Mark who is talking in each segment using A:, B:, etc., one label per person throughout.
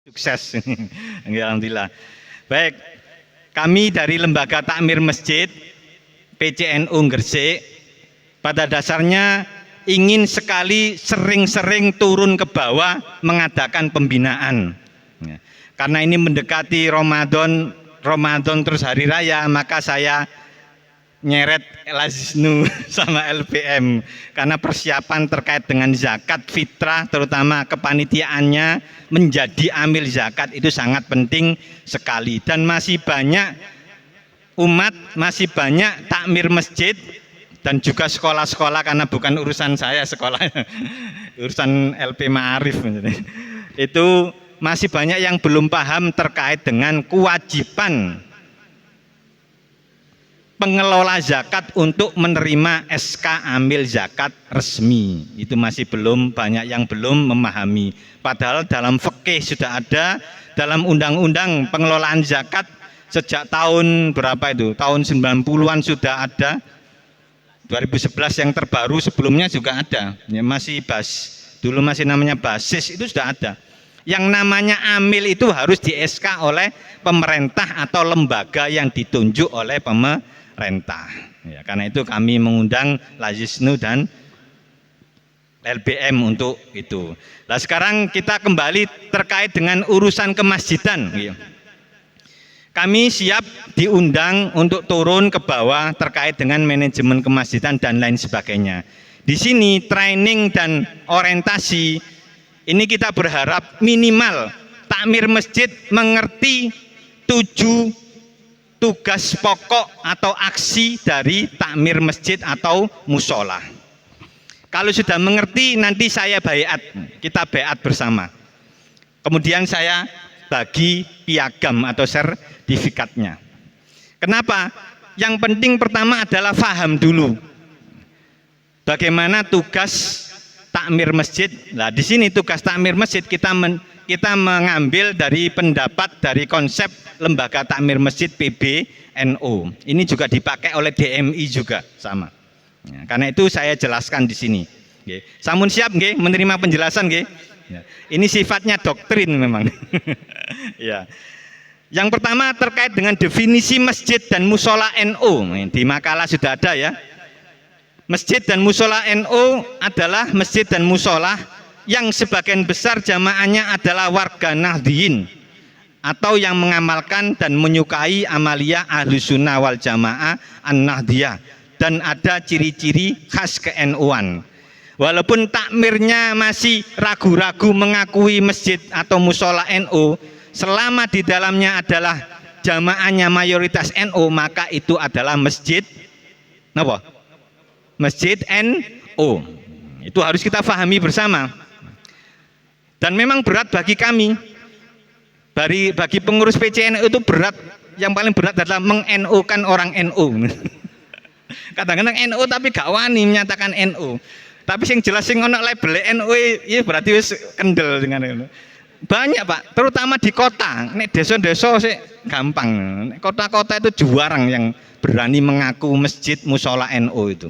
A: Sukses. Alhamdulillah. Baik, kami dari Lembaga Takmir Masjid PCNU Gresik pada dasarnya ingin sekali sering-sering turun ke bawah mengadakan pembinaan. Karena ini mendekati Ramadan terus hari raya, maka saya nyeret Lazisnu sama LPM karena persiapan terkait dengan zakat fitrah, terutama kepanitiaannya menjadi amil zakat itu sangat penting sekali. Dan masih banyak umat, masih banyak takmir masjid dan juga sekolah-sekolah, karena bukan urusan saya sekolah, urusan LP Ma'arif itu masih banyak yang belum paham terkait dengan kewajiban pengelola zakat untuk menerima SK amil zakat resmi. Itu masih banyak yang belum memahami. Padahal dalam fikih sudah ada, dalam undang-undang pengelolaan zakat sejak tahun berapa itu? Tahun 90-an sudah ada. 2011 yang terbaru, sebelumnya juga ada. Ya, masih dulu masih namanya basis, itu sudah ada. Yang namanya amil itu harus di SK oleh pemerintah atau lembaga yang ditunjuk oleh pemerintah. Ya, karena itu kami mengundang Lazisnu dan LBM untuk itu. Nah, sekarang kita kembali terkait dengan urusan kemasjidan. Kami siap diundang untuk turun ke bawah terkait dengan manajemen kemasjidan dan lain sebagainya. Di sini training dan orientasi ini kita berharap minimal takmir masjid mengerti 7 tugas pokok atau aksi dari takmir masjid atau musola. Kalau sudah mengerti, nanti saya baiat, kita baiat bersama. Kemudian saya bagi piagam atau sertifikatnya. Kenapa? Yang penting pertama adalah faham dulu bagaimana tugas takmir masjid. Nah, di sini tugas takmir masjid kita mengambil dari pendapat dari konsep Lembaga Takmir Masjid PBNU. Ini juga dipakai oleh DMI juga sama. Ya, karena itu saya jelaskan di sini. Nggih. Sampun siap nggih menerima penjelasan nggih? Ya. Ini sifatnya doktrin memang. Ya. Yang pertama terkait dengan definisi masjid dan musola NU. Di makalah sudah ada ya. Masjid dan musola NU adalah masjid dan musola yang sebagian besar jamaahnya adalah warga Nahdliyin atau yang mengamalkan dan menyukai amaliyah Ahlussunnah wal Jamaah An-Nahdliyah, dan ada ciri-ciri khas ke-NU-an. Walaupun takmirnya masih ragu-ragu mengakui masjid atau musola NU, selama di dalamnya adalah jamaahnya mayoritas NU, maka itu adalah masjid apa? Masjid NU. Itu harus kita pahami bersama. Dan memang berat bagi kami, bagi pengurus PCNU itu berat. Yang paling berat adalah meng-NU-kan orang NU. Kadang-kadang NU tapi gak wani menyatakan NU. Tapi yang jelas yang ono label NU ya berarti wis kendel dengan itu. Banyak Pak, terutama di kota. Nek desa-desa sih gampang. Nek kota-kota itu jarang yang berani mengaku masjid musola NU itu.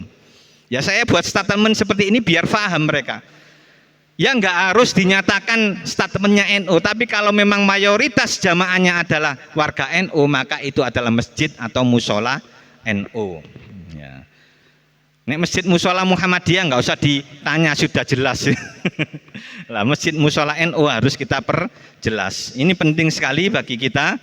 A: Ya saya buat statement seperti ini biar paham mereka. Ya nggak harus dinyatakan statementnya NU, tapi kalau memang mayoritas jamaahnya adalah warga NU, maka itu adalah masjid atau musola NU. Ya. Nek masjid musola Muhammadiyah nggak usah ditanya, sudah jelas. Lah masjid musola NU harus kita perjelas. Ini penting sekali bagi kita.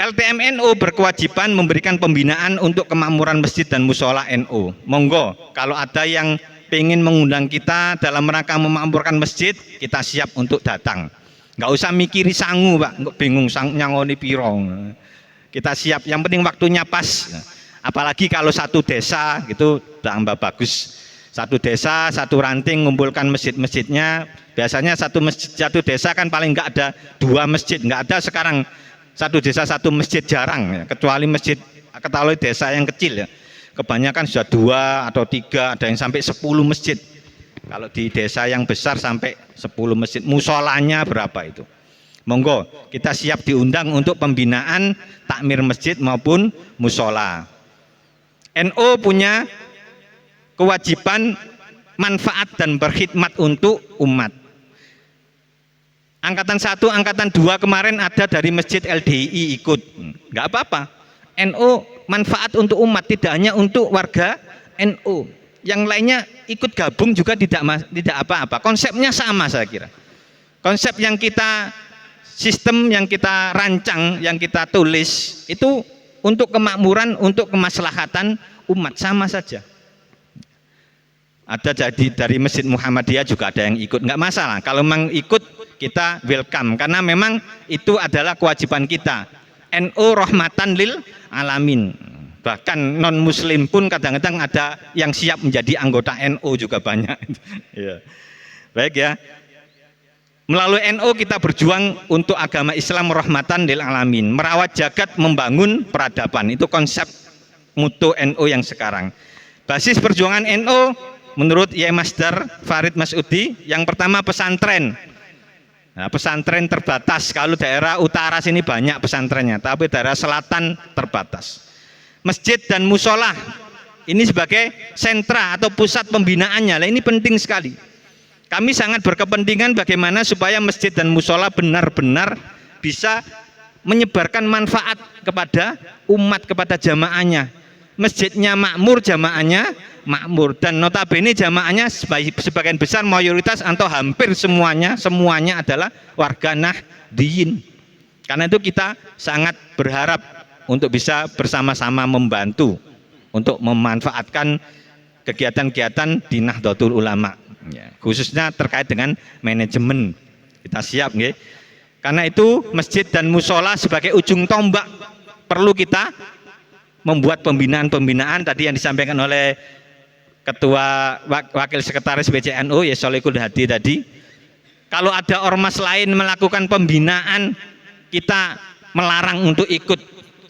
A: LTMNU berkewajiban memberikan pembinaan untuk kemakmuran masjid dan musola NU. Monggo kalau ada yang pengen mengundang kita dalam rangka memakmurkan masjid, kita siap untuk datang. Nggak usah mikiri sangu Pak, nggak bingung nyangoni pirong. Kita siap, yang penting waktunya pas. Apalagi kalau satu desa gitu tambah bagus. Satu desa, satu ranting ngumpulkan masjid-masjidnya. Biasanya satu desa kan paling nggak ada 2 masjid, nggak ada sekarang. Satu desa satu masjid jarang ya, kecuali masjid ketahui desa yang kecil ya. Kebanyakan sudah 2 atau 3, ada yang sampai 10 masjid. Kalau di desa yang besar sampai 10 masjid. Musolanya berapa itu? Monggo, kita siap diundang untuk pembinaan takmir masjid maupun musola. NU punya kewajiban manfaat dan berkhidmat untuk umat. Angkatan 1, angkatan 2 kemarin ada dari Masjid LDI ikut. Enggak apa-apa. NU manfaat untuk umat, tidak hanya untuk warga NU. Yang lainnya ikut gabung juga tidak apa-apa. Konsepnya sama saya kira. Konsep yang kita, sistem yang kita rancang, yang kita tulis itu untuk kemakmuran, untuk kemaslahatan umat, sama saja. Ada jadi dari Masjid Muhammadiyah juga ada yang ikut, nggak masalah. Kalau memang ikut kita welcome, karena memang itu adalah kewajiban kita. NU rahmatan lil alamin. Bahkan non muslim pun kadang-kadang ada yang siap menjadi anggota NU juga banyak. Ya. Baik ya. Melalui NU kita berjuang untuk agama Islam rahmatan lil alamin, merawat jagat, membangun peradaban. Itu konsep mutu NU yang sekarang. Basis perjuangan NU menurut Yai Masdar Farid Masudi, yang pertama pesantren. Nah, pesantren terbatas. Kalau daerah utara sini banyak pesantrennya, tapi daerah selatan terbatas. Masjid dan musola ini sebagai sentra atau pusat pembinaannya. Nah, ini penting sekali. Kami sangat berkepentingan bagaimana supaya masjid dan musola benar-benar bisa menyebarkan manfaat kepada umat, kepada jamaahnya. Masjidnya makmur, jamaahnya makmur, dan notabene jamaahnya sebagian besar, mayoritas atau hampir semuanya adalah warga Nahdliyin. Karena itu kita sangat berharap untuk bisa bersama-sama membantu untuk memanfaatkan kegiatan-kegiatan di Nahdlatul Ulama, ya, khususnya terkait dengan manajemen. Kita siap, nggih. Karena itu masjid dan musola sebagai ujung tombak perlu kita membuat pembinaan-pembinaan tadi yang disampaikan oleh Ketua Wakil Sekretaris PCNU ya Solikul Hadi tadi. Kalau ada ormas lain melakukan pembinaan, kita melarang untuk ikut,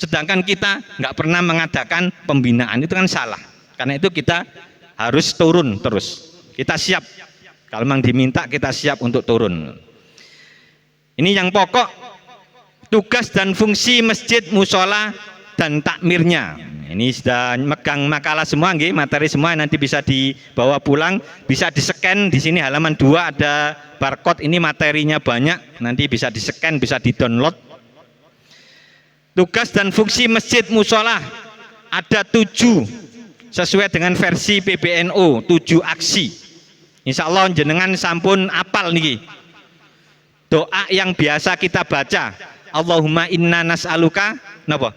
A: sedangkan kita nggak pernah mengadakan pembinaan, itu kan salah. Karena itu kita harus turun terus. Kita siap, kalau memang diminta kita siap untuk turun. Ini yang pokok, tugas dan fungsi masjid, musola, dan takmirnya. Ini sudah megang makalah semua, nggih, materi semua nanti bisa dibawa pulang, bisa di-scan. Di sini halaman 2 ada barcode, ini materinya banyak, nanti bisa di-scan, bisa di-download. Tugas dan fungsi masjid musola ada 7 sesuai dengan versi PBNU, 7 aksi. Insya Allah jenengan sampun apal niki. Doa yang biasa kita baca, Allahumma inna nas'aluka napa?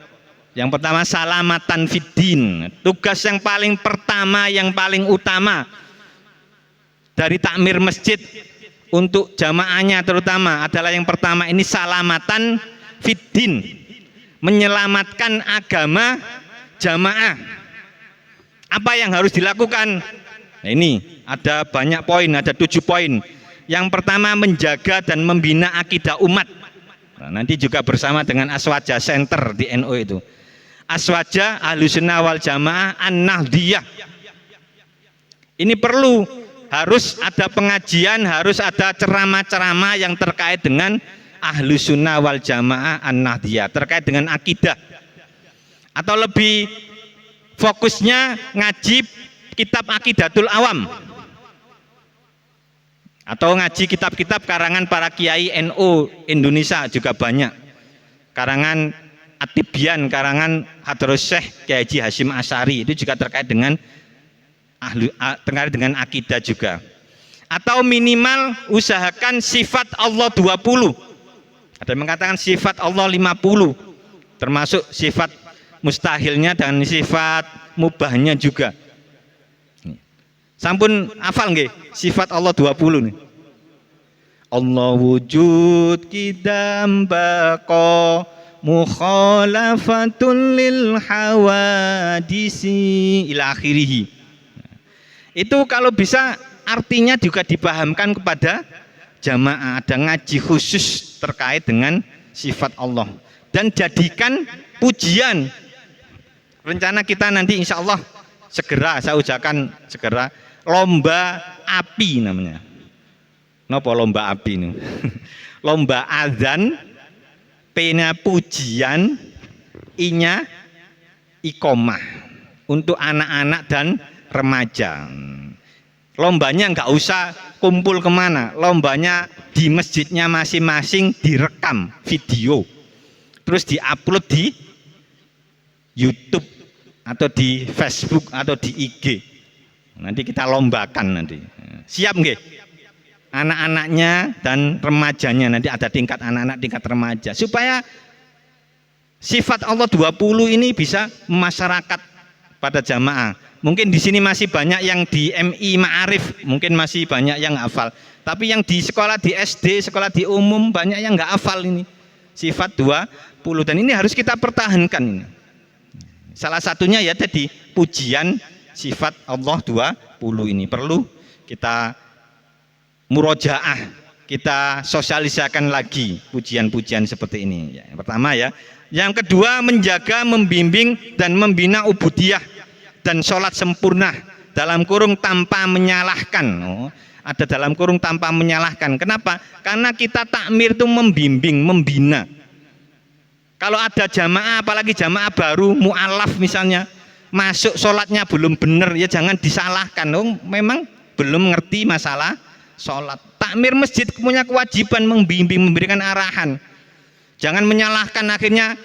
A: Yang pertama salamatan fiddin. Tugas yang paling pertama, yang paling utama dari takmir masjid untuk jamaahnya terutama adalah yang pertama ini salamatan fiddin, menyelamatkan agama jamaah. Apa yang harus dilakukan? Nah, ini ada banyak poin, ada 7 poin. Yang pertama menjaga dan membina akidah umat. Nah, nanti juga bersama dengan Aswaja Center di NU itu. Aswaja Ahlussunnah wal Jamaah An-Nahdliyah. Ini perlu, harus ada pengajian, harus ada ceramah-ceramah yang terkait dengan Ahlussunnah wal Jamaah An-Nahdliyah, terkait dengan akidah. Atau lebih fokusnya ngaji kitab Aqidatul Awam, atau ngaji kitab-kitab karangan para kiai NU Indonesia juga banyak. Karangan At-Tibyan, karangan Hadraus Syekh Kiai Haji Hasyim Asy'ari, itu juga terkait dengan akidah juga. Atau minimal usahakan sifat Allah 20. Ada yang mengatakan sifat Allah 50, termasuk sifat mustahilnya dan sifat mubahnya juga. Sampun hafal nggih sifat Allah 20 nih. Allah wujud kidam baqa mukhalafatul lil hawadisi ila akhirih. Itu kalau bisa artinya juga dipahamkan kepada jamaah, ada ngaji khusus terkait dengan sifat Allah, dan jadikan pujian. Rencana kita nanti insya Allah segera, saya ucapkan segera, lomba api namanya. Napa lomba api ini? Lomba azan, P-nya pujian, I-nya iqomah untuk anak-anak dan remaja. Lombanya nggak usah kumpul kemana, lombanya di masjidnya masing-masing direkam video, terus diupload di YouTube atau di Facebook atau di IG. Nanti kita lombakan nanti. Siap nggih? Anak-anaknya dan remajanya, nanti ada tingkat anak-anak, tingkat remaja, supaya sifat Allah 20 ini bisa masyarakat pada jamaah. Mungkin di sini masih banyak yang di MI Ma'arif, mungkin masih banyak yang hafal. Tapi yang di sekolah di SD, sekolah di umum banyak yang nggak hafal ini. Sifat 20, dan ini harus kita pertahankan ini. Salah satunya ya tadi pujian sifat Allah 20 ini perlu kita murojaah, kita sosialisasikan lagi pujian-pujian seperti ini. Yang pertama ya. Yang kedua, menjaga, membimbing dan membina ubudiyah dan sholat sempurna dalam kurung tanpa menyalahkan. Ada dalam kurung tanpa menyalahkan. Kenapa? Karena kita takmir itu membimbing, membina. Kalau ada jamaah, apalagi jamaah baru, mu'alaf misalnya, masuk sholatnya belum benar, ya jangan disalahkan. Memang belum ngerti masalah sholat. Takmir masjid punya kewajiban membimbing, memberikan arahan. Jangan menyalahkan, akhirnya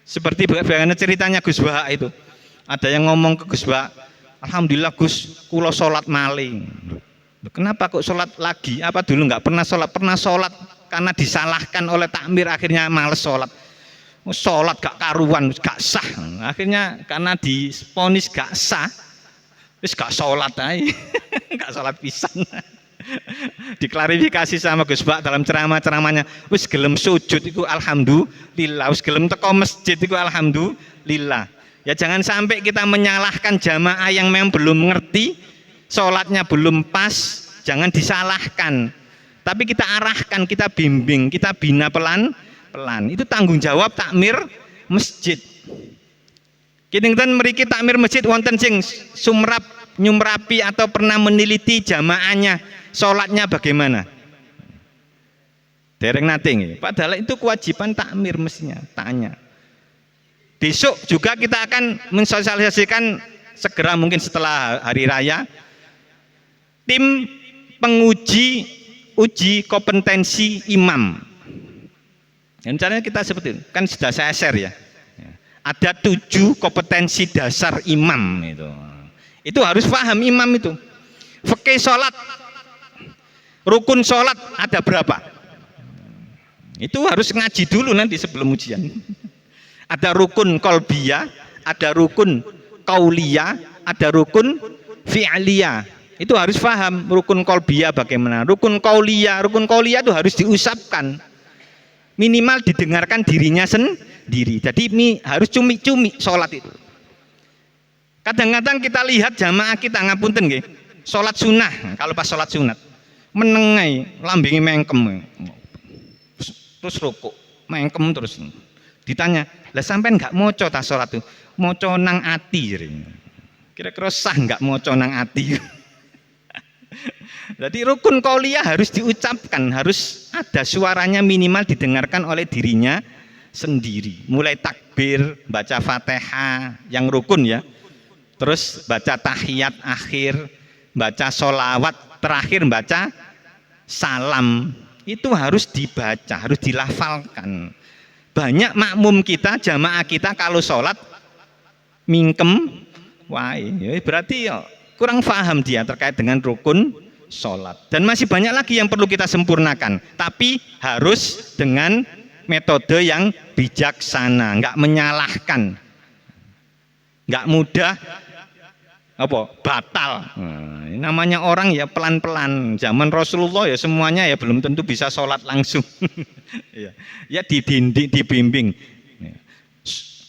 A: seperti bagaimana ceritanya Gus Baha itu. Ada yang ngomong ke Gus Baha, alhamdulillah Gus, kulo sholat maling. Kenapa kok sholat lagi? Apa dulu nggak pernah sholat? Pernah sholat karena disalahkan oleh takmir, akhirnya males sholat. Sholat gak karuan, gak sah. Akhirnya karena diponis gak sah, terus gak sholat aja, gak sholat pisan. Diklarifikasi sama Gus Bak dalam ceramah-ceramahnya, wis gelem sujud itu alhamdulillah, wis gelem teko masjid itu alhamdulillah. Ya jangan sampai kita menyalahkan jamaah yang memang belum mengerti, sholatnya belum pas, jangan disalahkan. Tapi kita arahkan, kita bimbing, kita bina pelan-pelan. Itu tanggung jawab takmir masjid. Kinten mriki takmir masjid wonten sing sumrap nyumrapi atau pernah meneliti jamaahnya sholatnya bagaimana? Dereng nate. Padahal itu kewajiban takmir mestinya. Tanya. Besok juga kita akan mensosialisasikan segera mungkin setelah hari raya tim penguji uji kompetensi imam. Dan caranya kita seperti itu. Kan sudah saya share ya. Ada 7 kompetensi dasar imam itu. Itu harus paham imam itu. Fikih sholat, rukun sholat ada berapa? Itu harus ngaji dulu nanti sebelum ujian. Ada rukun kolbiyah, ada rukun kauliyah, ada rukun fi'liyah. Itu harus paham rukun kolbiyah bagaimana. Rukun kauliyah itu harus diusapkan. Minimal didengarkan dirinya sendiri. Jadi ini harus cumi-cumi sholat itu. Kadang-kadang kita lihat jamaah kita ngapunten nggih, sholat sunnah. Kalau pas sholat sunat menengai, lambingi mengkem, terus rukuk, mengkem terus. Ditanya, lah sampean nggak moco ta sholat tuh? Moco nang ati, kira-kira sah nggak moco nang ati? Jadi rukun qauliyah harus diucapkan, harus ada suaranya minimal didengarkan oleh dirinya sendiri. Mulai takbir, baca Fatihah yang rukun ya. Terus baca tahiyat akhir, baca sholawat terakhir, baca salam. Itu harus dibaca, harus dilafalkan. Banyak makmum kita, jamaah kita kalau sholat mingkem, wah berarti ya, kurang paham dia terkait dengan rukun sholat. Dan masih banyak lagi yang perlu kita sempurnakan. Tapi harus dengan metode yang bijaksana, nggak menyalahkan, nggak mudah batal. Ini namanya orang ya pelan-pelan. Zaman Rasulullah ya semuanya ya belum tentu bisa sholat langsung. Ya dibimbing.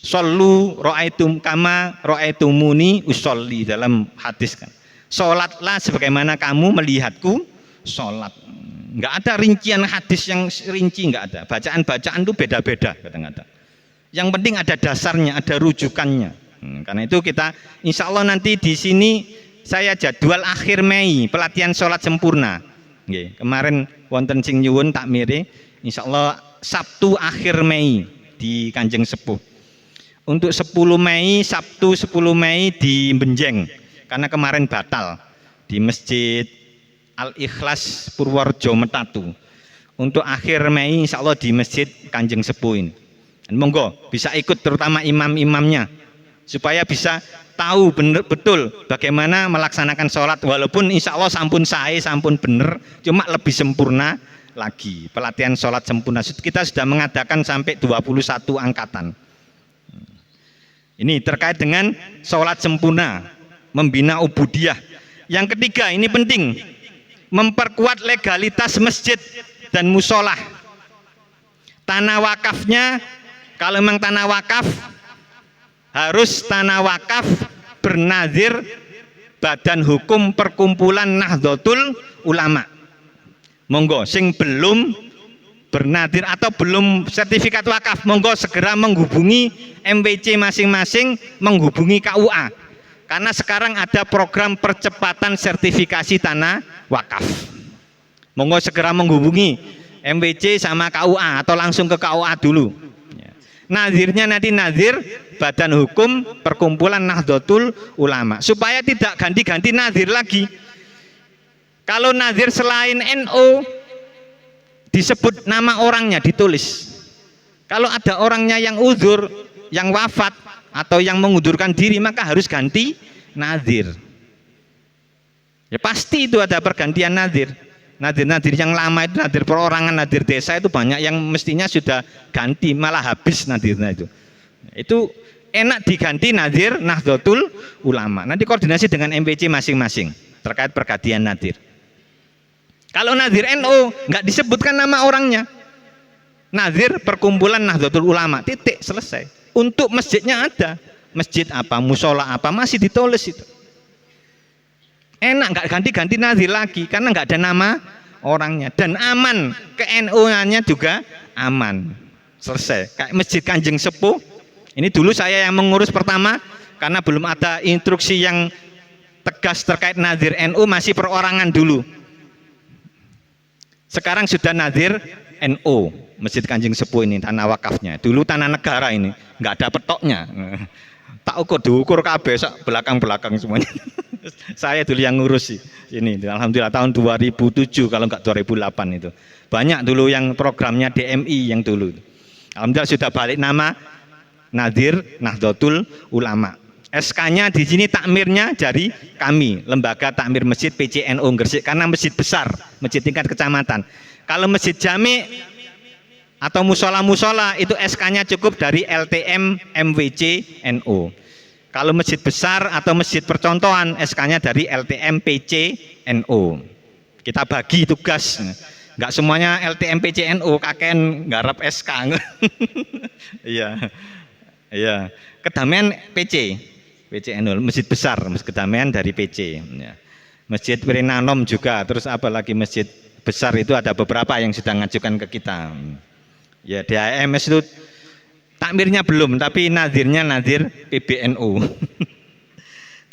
A: Shollu ra'aitum kama ra'aitumuni usolli, dalam hadis kan. Sholatlah sebagaimana kamu melihatku sholat. Nggak ada rincian hadis yang rinci, nggak ada. Bacaan-bacaan itu beda-beda kadang-kadang. Yang penting ada dasarnya, ada rujukannya. Karena itu kita insya Allah nanti di sini saya jadwal akhir Mei pelatihan sholat sempurna. Kemarin wonten sing nyuwun takmire, insya Allah Sabtu akhir Mei di Kanjeng Sepuh. Untuk 10 Mei, Sabtu 10 Mei di Benjeng, karena kemarin batal. di Masjid Al-Ikhlas Purworejo Metatu. Untuk akhir Mei insya Allah di Masjid Kanjeng Sepuh ini. Dan monggo bisa ikut terutama imam-imamnya supaya bisa tahu betul bagaimana melaksanakan sholat, walaupun insya Allah sampun sae, sampun bener, cuma lebih sempurna lagi pelatihan sholat sempurna. Kita sudah mengadakan sampai 21 angkatan. Ini terkait dengan sholat sempurna, membina ubudiyah. Yang ketiga, ini penting, memperkuat legalitas masjid dan musolah. Tanah wakafnya, kalau memang tanah wakaf, harus tanah wakaf bernazir Badan Hukum Perkumpulan Nahdlatul Ulama. Monggo sing belum bernazir atau belum sertifikat wakaf, monggo segera menghubungi MWC masing-masing, menghubungi KUA. Karena sekarang ada program percepatan sertifikasi tanah wakaf. Monggo segera menghubungi MWC sama KUA atau langsung ke KUA dulu. Nazirnya nanti nazir Badan Hukum Perkumpulan Nahdlatul Ulama, supaya tidak ganti-ganti nazir lagi. Kalau nazir selain NU disebut nama orangnya, ditulis. Kalau ada orangnya yang uzur, yang wafat atau yang mengundurkan diri, maka harus ganti nazir. Ya pasti itu ada pergantian nazir. Nadir-nadir yang lama itu, nadir perorangan, nadir desa itu banyak yang mestinya sudah ganti, malah habis nadirnya itu. Itu enak diganti nadir Nahdlatul Ulama. Nanti koordinasi dengan MWC masing-masing terkait pergantian nadir. Kalau nadir NU nggak disebutkan nama orangnya, nadir Perkumpulan Nahdlatul Ulama, titik, selesai. Untuk masjidnya ada, masjid apa, musola apa, masih ditulis itu. Enak, nggak ganti-ganti nadir lagi karena nggak ada nama orangnya, dan aman, ke NU-nya juga aman, selesai. Kayak Masjid Kanjeng Sepuh ini dulu saya yang mengurus pertama karena belum ada instruksi yang tegas terkait nadir NU, masih perorangan dulu. Sekarang sudah nadir NU, Masjid Kanjeng Sepuh ini tanah wakafnya. Dulu tanah negara ini nggak ada petoknya, tak ukur diukur kabeh belakang-belakang semuanya. Saya dulu yang ngurus sih ini, alhamdulillah tahun 2007 kalau enggak 2008 itu. Banyak dulu yang programnya DMI yang dulu. Alhamdulillah sudah balik nama Nadir Nahdlatul Ulama. SK-nya di sini takmirnya dari kami, Lembaga Takmir Masjid PCNU Gresik, karena masjid besar, masjid tingkat kecamatan. Kalau masjid jami atau musola-musola itu SK-nya cukup dari LTM MWC NU. Kalau masjid besar atau masjid percontohan, SK-nya dari LTM PC NU. Kita bagi tugas, nggak semuanya LTM PC NU, kakean nggarap SK. Iya, iya. Kedamaian PC NU, masjid besar, masjid kedamaian dari PC. Masjid Wirinanom juga, terus apa lagi masjid besar itu ada beberapa yang sudah ngajukan ke kita. Ya DAMS itu takmirnya belum, tapi nadirnya nadir PBNU.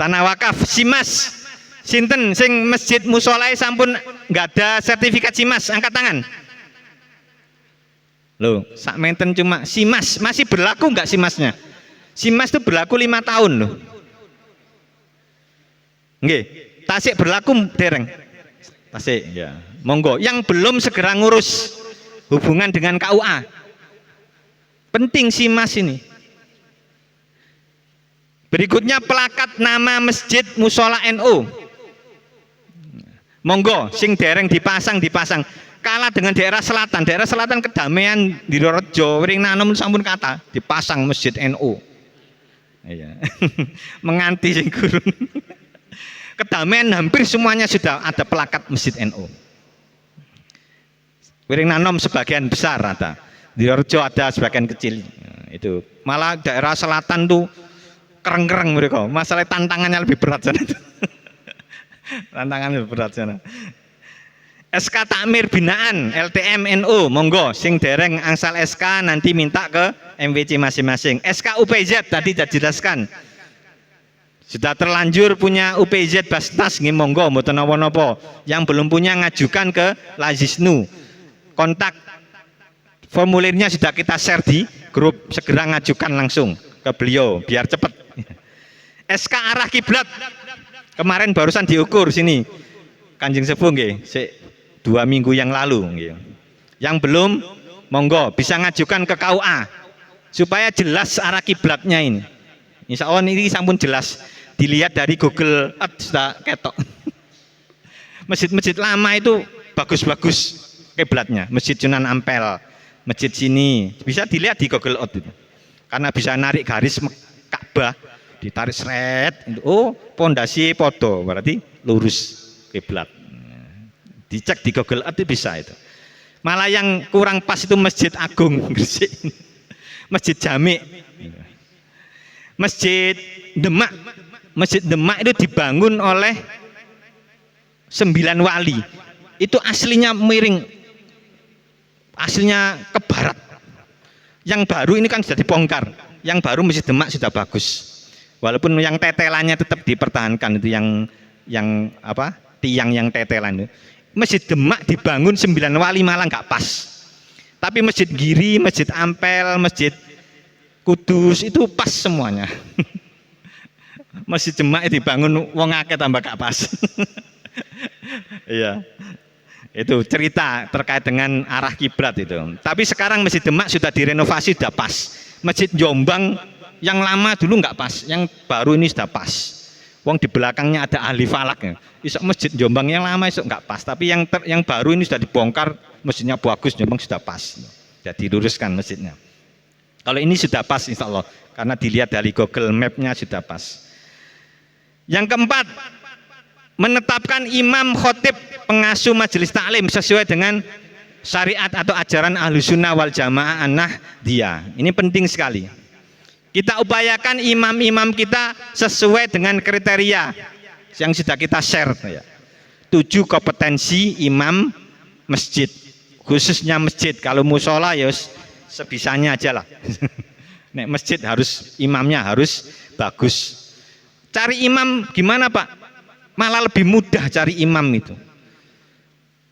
A: Tanah wakaf SIMAS, sinten sing masjid musolai sampun nggak ada sertifikat SIMAS, angkat tangan. Loh, sak menten cuma SIMAS, masih berlaku nggak SIMASnya? SIMAS itu berlaku 5 tahun loh. Nggih, Tasik berlaku dereng. Tasik ya. Monggo, yang belum segera ngurus hubungan dengan KUA. Penting SIMAS ini. Berikutnya plakat nama masjid musola NU. Monggo, sing dereng dipasang. Kalah dengan daerah selatan. Daerah selatan kedamaian di Purworejo, Wirinanom sampun kata dipasang masjid NU. Iya. Menganti sing gurun. Kedamaian hampir semuanya sudah ada plakat masjid NU. Wirinanom sebagian besar ada. Di Purworejo ada sebagian kecil. Nah, itu malah daerah selatan tuh kereng-kereng mereka. Masalah tantangannya lebih berat sana itu. Tantangannya lebih berat sana. SK Takmir Binaan LTM NU, monggo sing dereng angsal SK nanti minta ke MWC masing-masing. SK UPZ tadi sudah dijelaskan. Sudah terlanjur punya UPZ Basnas nggih monggo mboten napa-napa. Yang belum punya ngajukan ke Lazisnu. Kontak formulirnya sudah kita share di grup, segera ngajukan langsung ke beliau biar cepat. SK arah kiblat Kemarin barusan diukur sini Kanjeng Sepuh nggih, 2 minggu yang lalu nggih. Yang belum monggo bisa ngajukan ke KUA supaya jelas arah kiblatnya ini. Insya Allah ini sampun jelas, dilihat dari Google Earth sudah ketok. Masjid-masjid lama itu bagus-bagus kiblatnya, Masjid Sunan Ampel, masjid sini bisa dilihat di Google Earth itu. Karena bisa narik garis Ka'bah, ditarik seret, oh pondasi podo, berarti lurus kiblat. Dicek di Google Earth itu bisa itu. Malah yang kurang pas itu Masjid Agung Gresik, Masjid Jami, Masjid Demak. Masjid Demak itu dibangun oleh 9 wali. Itu aslinya miring, aslinya ke barat. Yang baru ini kan sudah dibongkar. Yang baru Masjid Demak sudah bagus. Walaupun yang tetelannya tetap dipertahankan, itu yang apa? Tiang yang tetelan itu. Masjid Demak dibangun 9 wali malah nggak pas. Tapi Masjid Giri, Masjid Ampel, Masjid Kudus itu pas semuanya. Masjid Demak dibangun wong akeh tambah gak pas. Iya. Itu cerita terkait dengan arah kiblat itu. Tapi sekarang Masjid Demak sudah direnovasi, sudah pas. Masjid Jombang yang lama dulu nggak pas, yang baru ini sudah pas. Wong di belakangnya ada ahli falak. Isok Masjid Jombang yang lama isok nggak pas, tapi yang baru ini sudah dibongkar, masjidnya bagus, Jombang sudah pas. Jadi diluruskan masjidnya. Kalau ini sudah pas insya Allah, karena dilihat dari Google Map-nya sudah pas. Yang keempat, menetapkan imam khotib pengasuh majelis taklim sesuai dengan syariat atau ajaran Ahlussunnah wal Jamaah an-Nahdiyah. Ini penting sekali. Kita upayakan imam-imam kita sesuai dengan kriteria yang sudah kita share. 7 kompetensi imam masjid, khususnya masjid. Kalau musola ya sebisanya aja lah. Nek masjid harus imamnya harus bagus. Cari imam gimana Pak? Malah lebih mudah cari imam itu.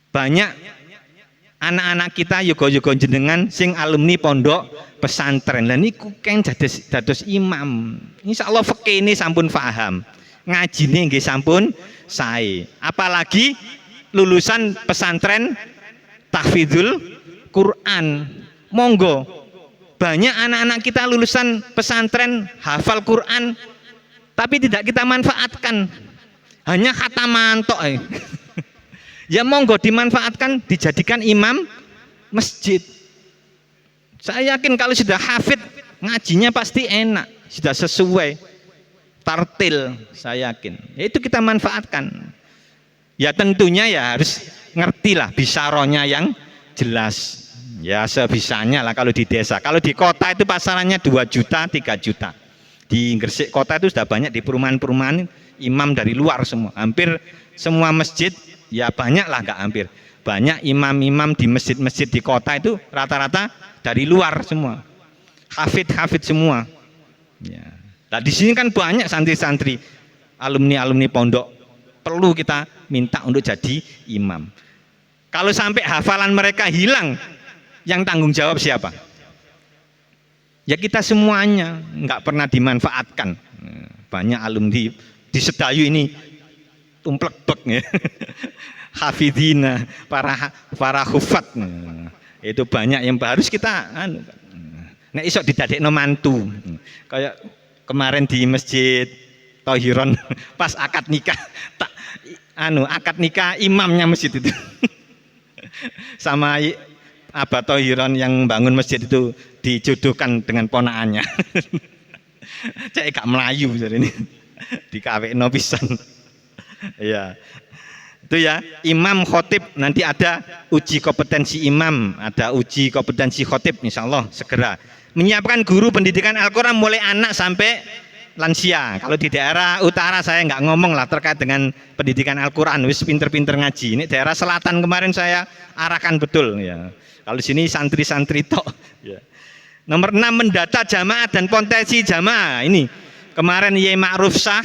A: Banyak anak-anak kita yoga-yoga jenengan sing alumni pondok pesantren. Lah niku keng dados imam. Insyaallah fikih ini sampun paham. Ngajine nggih sampun sae. Apalagi lulusan pesantren tahfidzul Quran. Monggo. Banyak anak-anak kita lulusan pesantren hafal Quran tapi tidak kita manfaatkan. Hanya khataman tok. Ya monggo dimanfaatkan, dijadikan imam masjid. Saya yakin kalau sudah hafid, ngajinya pasti enak, sudah sesuai tartil, saya yakin. Ya itu kita manfaatkan. Ya tentunya ya harus ngerti lah bisaronya yang jelas. Ya sebisanya lah kalau di desa. Kalau di kota itu pasarannya 2 juta, 3 juta. Di Gresik kota itu sudah banyak, di perumahan-perumahan imam dari luar semua. Hampir semua masjid, ya banyak lah, nggak hampir. Banyak imam-imam di masjid-masjid di kota itu rata-rata dari luar semua. Hafid semua. Ya. Nah di sini kan banyak santri-santri, alumni-alumni pondok. Perlu kita minta untuk jadi imam. Kalau sampai hafalan mereka hilang, yang tanggung jawab siapa? Ya kita semuanya, nggak pernah dimanfaatkan. Banyak alumni di Sedayu ini tumplek-plek ya. Hafidina, para hufat. Itu banyak yang harus kita nek iso didadekno mantu. Kayak kemarin di Masjid Thohiron pas akad nikah akad nikah imamnya masjid itu. Sama Abah Thohiron yang bangun masjid itu dijodohkan dengan ponakannya. Cek gak melayu ini. Dikawekno pisan. Ya. Itu ya, imam khotib nanti ada uji kompetensi imam, ada uji kompetensi khotib insyaallah segera. Menyiapkan guru pendidikan Al-Qur'an mulai anak sampai lansia. Kalau di daerah utara saya nggak ngomong lah terkait dengan pendidikan Al-Qur'an, wis pinter-pinter ngaji. Ini daerah selatan kemarin saya arahkan betul ya. Kalau sini santri-santri tok ya. Nomor 6 mendata jamaah dan potensi jamaah. Ini kemarin Yai Ma'ruf Shah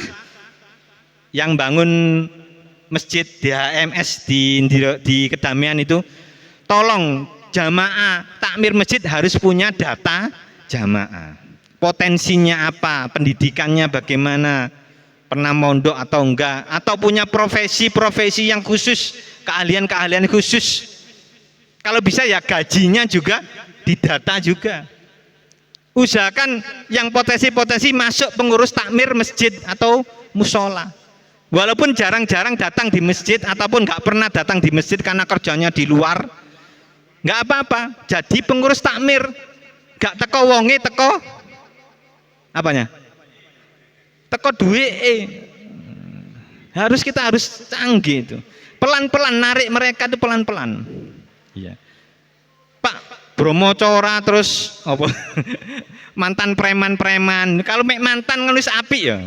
A: yang bangun masjid DHMS di Kedamian itu, tolong jamaah takmir masjid harus punya data jamaah. Potensinya apa, pendidikannya bagaimana, pernah mondok atau enggak, atau punya profesi-profesi yang khusus, keahlian-keahlian khusus. Kalau bisa ya gajinya juga didata juga. Usahakan yang potensi-potensi masuk pengurus takmir masjid atau musola. Walaupun jarang-jarang datang di masjid ataupun nggak pernah datang di masjid karena kerjanya di luar, nggak apa-apa. Jadi pengurus takmir, nggak teko wonge, teko apanya? Teko duit. Kita harus canggih itu. Pelan-pelan narik mereka itu pelan-pelan. Iya. Pak Bromo Cora terus apa? Mantan preman-preman. Kalau mek mantan ngelus api ya.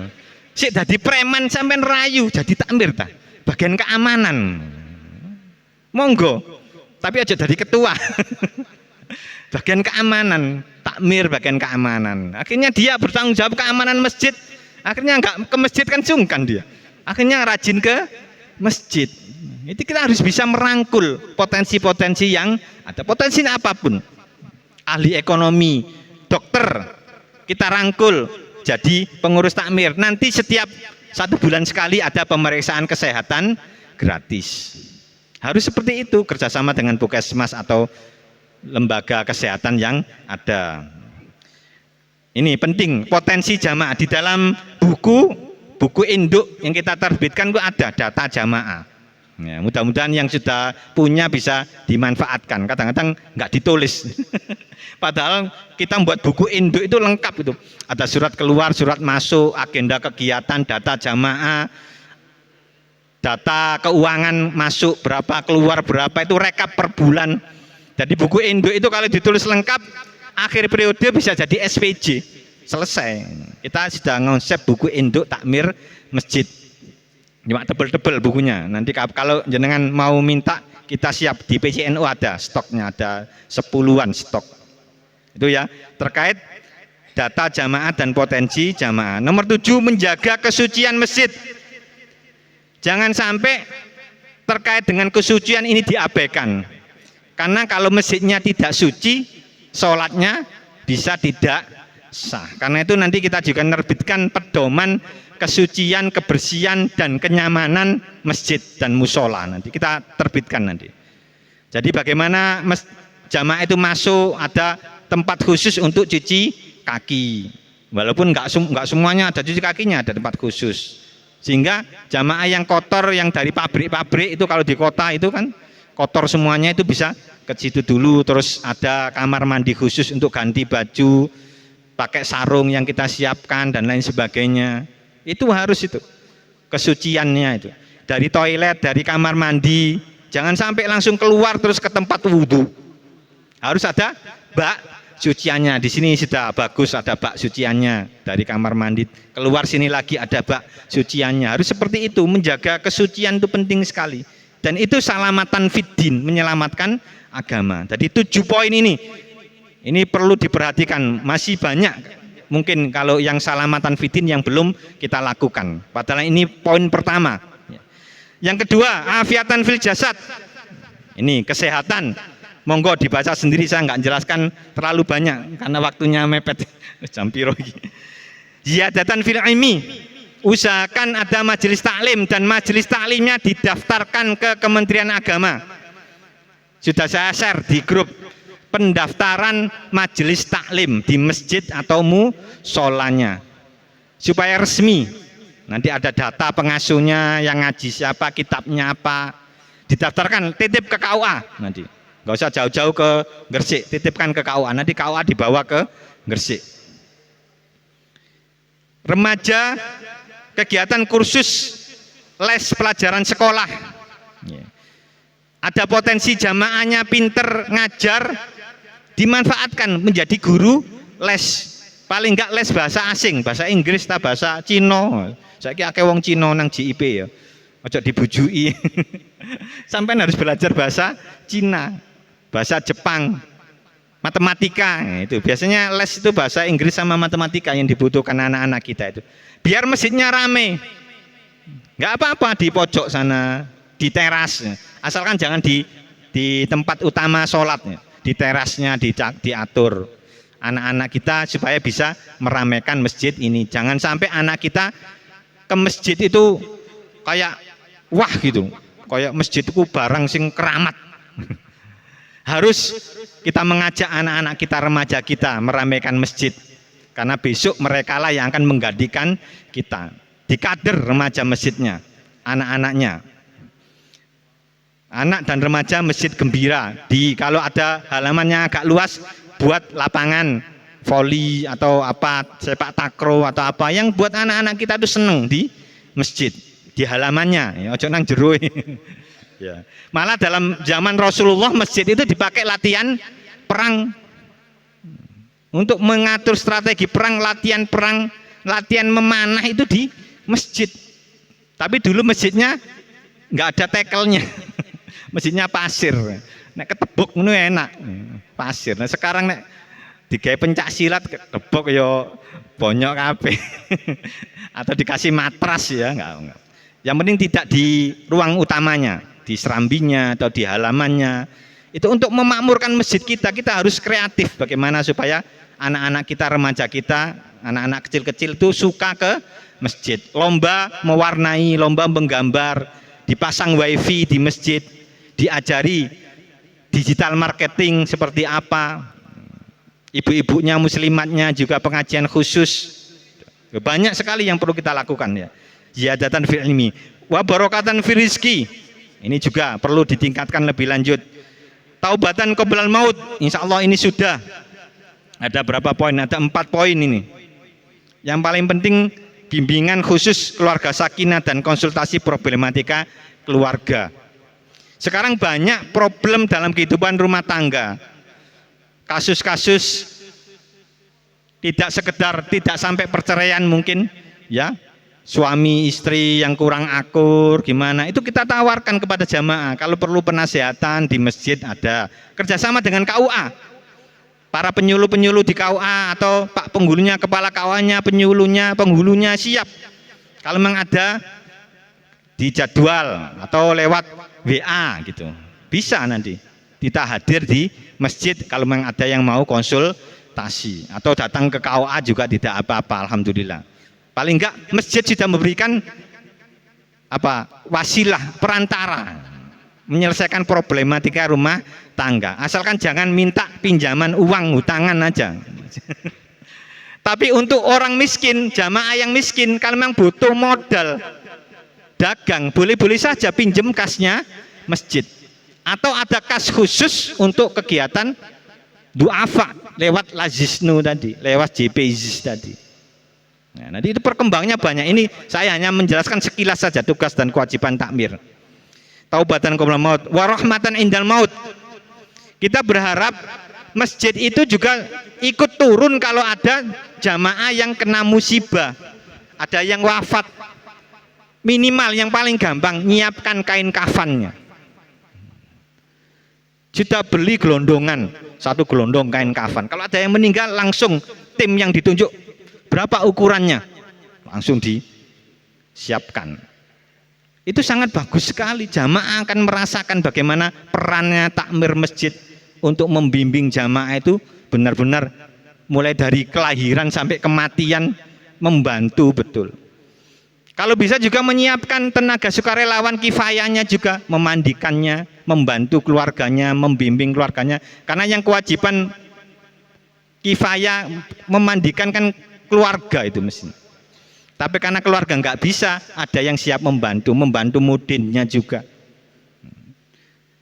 A: Sik dadi preman sampean rayu jadi takmir ta. Bagian keamanan. Monggo. Tapi aja jadi ketua. Bagian keamanan, takmir bagian keamanan. Akhirnya dia bertanggung jawab keamanan masjid. Akhirnya enggak ke masjid kan sungkan dia. Akhirnya rajin ke masjid. Itu kita harus bisa merangkul potensi-potensi yang ada. Potensinya apapun. Ahli ekonomi, dokter, kita rangkul jadi pengurus takmir. Nanti setiap 1 bulan sekali ada pemeriksaan kesehatan gratis. Harus seperti itu, kerjasama dengan Puskesmas atau lembaga kesehatan yang ada. Ini penting, potensi jamaah di dalam buku induk yang kita terbitkan itu ada data jamaah. Ya, mudah-mudahan yang sudah punya bisa dimanfaatkan. Kadang-kadang nggak ditulis. Padahal kita membuat buku induk itu lengkap itu. Ada surat keluar, surat masuk, agenda kegiatan, data jamaah, data keuangan masuk berapa, keluar berapa, itu rekap per bulan. Jadi buku induk itu kalau ditulis lengkap, akhir periode bisa jadi SPJ. Selesai. Kita sudah ngonsep buku induk takmir masjid. Cuma tebel-tebel bukunya. Nanti kalau jenengan mau minta, kita siap di PCNO ada stoknya, ada 10-an stok. Itu ya, terkait data jamaah dan potensi jamaah. Nomor 7, menjaga kesucian masjid. Jangan sampai terkait dengan kesucian ini diabaikan. Karena kalau masjidnya tidak suci, sholatnya bisa tidak sah. Karena itu nanti kita juga menerbitkan pedoman kesucian, kebersihan, dan kenyamanan masjid dan musola. Nanti kita terbitkan nanti. Jadi bagaimana jamaah itu masuk, ada tempat khusus untuk cuci kaki. Walaupun nggak semuanya ada cuci kakinya, ada tempat khusus. Sehingga jamaah yang kotor, yang dari pabrik-pabrik itu kalau di kota itu kan kotor semuanya, itu bisa ke situ dulu. Terus ada kamar mandi khusus untuk ganti baju, pakai sarung yang kita siapkan dan lain sebagainya. Itu harus itu kesuciannya itu. Dari toilet, dari kamar mandi, jangan sampai langsung keluar terus ke tempat wudhu. Harus ada bak suciannya. Di sini sudah bagus ada bak suciannya. Dari kamar mandi keluar sini lagi ada bak suciannya. Harus seperti itu. Menjaga kesucian itu penting sekali. Dan itu salamatan fiddin, menyelamatkan agama. Jadi 7 poin ini perlu diperhatikan. Masih banyak mungkin kalau yang salamatan fiddin yang belum kita lakukan. Padahal ini poin pertama. Yang kedua, afiatan fil jasad. Ini kesehatan. Monggo dibaca sendiri, saya nggak jelaskan terlalu banyak karena waktunya mepet. Jam piro iki. Ziyadatan fil ilmi. Usahakan ada majelis taklim dan majelis taklimnya didaftarkan ke Kementerian Agama. Sudah saya share di grup pendaftaran majelis taklim di masjid atau musolanya supaya resmi. Nanti ada data pengasuhnya, yang ngaji siapa, kitabnya apa, didaftarkan, titip ke KUA nanti. Nggak usah jauh-jauh ke Gresik, titipkan ke KUA, nanti KUA dibawa ke Gresik. Remaja, kegiatan kursus les pelajaran sekolah. Ada potensi jamaahnya pinter ngajar, dimanfaatkan menjadi guru les. Paling enggak les bahasa asing, bahasa Inggris atau bahasa Cina. Saiki akeh wong Cina nang JIP ya. Ojo dibujui. Sampai harus belajar bahasa Cina, bahasa Jepang, matematika. Itu biasanya les itu bahasa Inggris sama matematika yang dibutuhkan anak-anak kita itu. Biar masjidnya rame. Enggak apa-apa di pojok sana, di teras. Asalkan jangan di tempat utama sholatnya. Di terasnya diatur anak-anak kita supaya bisa meramaikan masjid ini. Jangan sampai anak kita ke masjid itu kayak wah gitu, kayak masjid itu barang sing keramat. Harus kita mengajak anak-anak kita, remaja kita meramaikan masjid, karena besok mereka lah yang akan menggantikan kita. Dikader remaja masjidnya, anak-anaknya. Anak dan remaja masjid gembira. Kalau ada halamannya agak luas, buat lapangan voli atau apa, sepak takraw atau apa yang buat anak-anak kita itu seneng di masjid, di halamannya. Ya, ojo nang jero. Ya. Malah dalam zaman Rasulullah masjid itu dipakai latihan perang, untuk mengatur strategi perang, latihan perang, latihan memanah itu di masjid. Tapi dulu masjidnya nggak ada tekelnya, masjidnya pasir. Nek ketebuk ngono enak, pasir. Nah sekarang nek digawe pencak silat ketebuk yo bonyok kabeh. Atau dikasih matras ya, enggak. Yang penting tidak di ruang utamanya, di serambinya atau di halamannya. Itu untuk memakmurkan masjid kita harus kreatif bagaimana supaya anak-anak kita, remaja kita, anak-anak kecil-kecil itu suka ke masjid. Lomba mewarnai, lomba menggambar, dipasang wifi di masjid, diajari digital marketing seperti apa. Ibu-ibunya, muslimatnya juga pengajian khusus. Banyak sekali yang perlu kita lakukan ya. Ziyadatan fil ilmi wa barokatan fil rizki. Ini juga perlu ditingkatkan lebih lanjut. Taubatan qoblal maut, insya Allah ini sudah ada berapa poin? Ada 4 poin ini. Yang paling penting bimbingan khusus keluarga sakinah dan konsultasi problematika keluarga. Sekarang banyak problem dalam kehidupan rumah tangga. Kasus-kasus tidak sekedar tidak sampai perceraian mungkin ya. Suami istri yang kurang akur gimana, itu kita tawarkan kepada jamaah. Kalau perlu penasehatan di masjid ada, kerjasama dengan KUA, para penyuluh-penyuluh di KUA atau Pak penghulunya, kepala KUA-nya, penyuluhnya, penghulunya siap. Kalau memang ada di jadwal atau lewat WA gitu, bisa nanti kita hadir di masjid kalau memang ada yang mau konsultasi, atau datang ke KUA juga tidak apa-apa, alhamdulillah. Paling enggak masjid sudah memberikan wasilah, perantara menyelesaikan problematika rumah tangga. Asalkan jangan minta pinjaman uang, hutangan aja. Tapi untuk orang miskin, jamaah yang miskin, kalau memang butuh modal dagang, boleh-boleh saja pinjam kasnya masjid. Atau ada kas khusus untuk kegiatan duafa lewat Lazisnu tadi, lewat JPIZIS tadi. Nah, nanti itu perkembangannya banyak. Ini saya hanya menjelaskan sekilas saja tugas dan kewajiban takmir. Taubatan qoblal maut, warahmatan indal maut. Kita berharap masjid itu juga ikut turun kalau ada jamaah yang kena musibah, ada yang wafat. Minimal yang paling gampang nyiapkan kain kafannya. Sudah beli gelondongan, 1 gelondong kain kafan. Kalau ada yang meninggal langsung tim yang ditunjuk, berapa ukurannya, langsung disiapkan. Itu sangat bagus sekali. Jamaah akan merasakan bagaimana perannya takmir masjid untuk membimbing jamaah itu benar-benar mulai dari kelahiran sampai kematian, membantu betul. Kalau bisa juga menyiapkan tenaga sukarelawan kifayahnya juga, memandikannya, membantu keluarganya, membimbing keluarganya. Karena yang kewajiban kifayah memandikan kan keluarga itu mesti. Tapi karena keluarga nggak bisa, ada yang siap membantu mudinnya juga.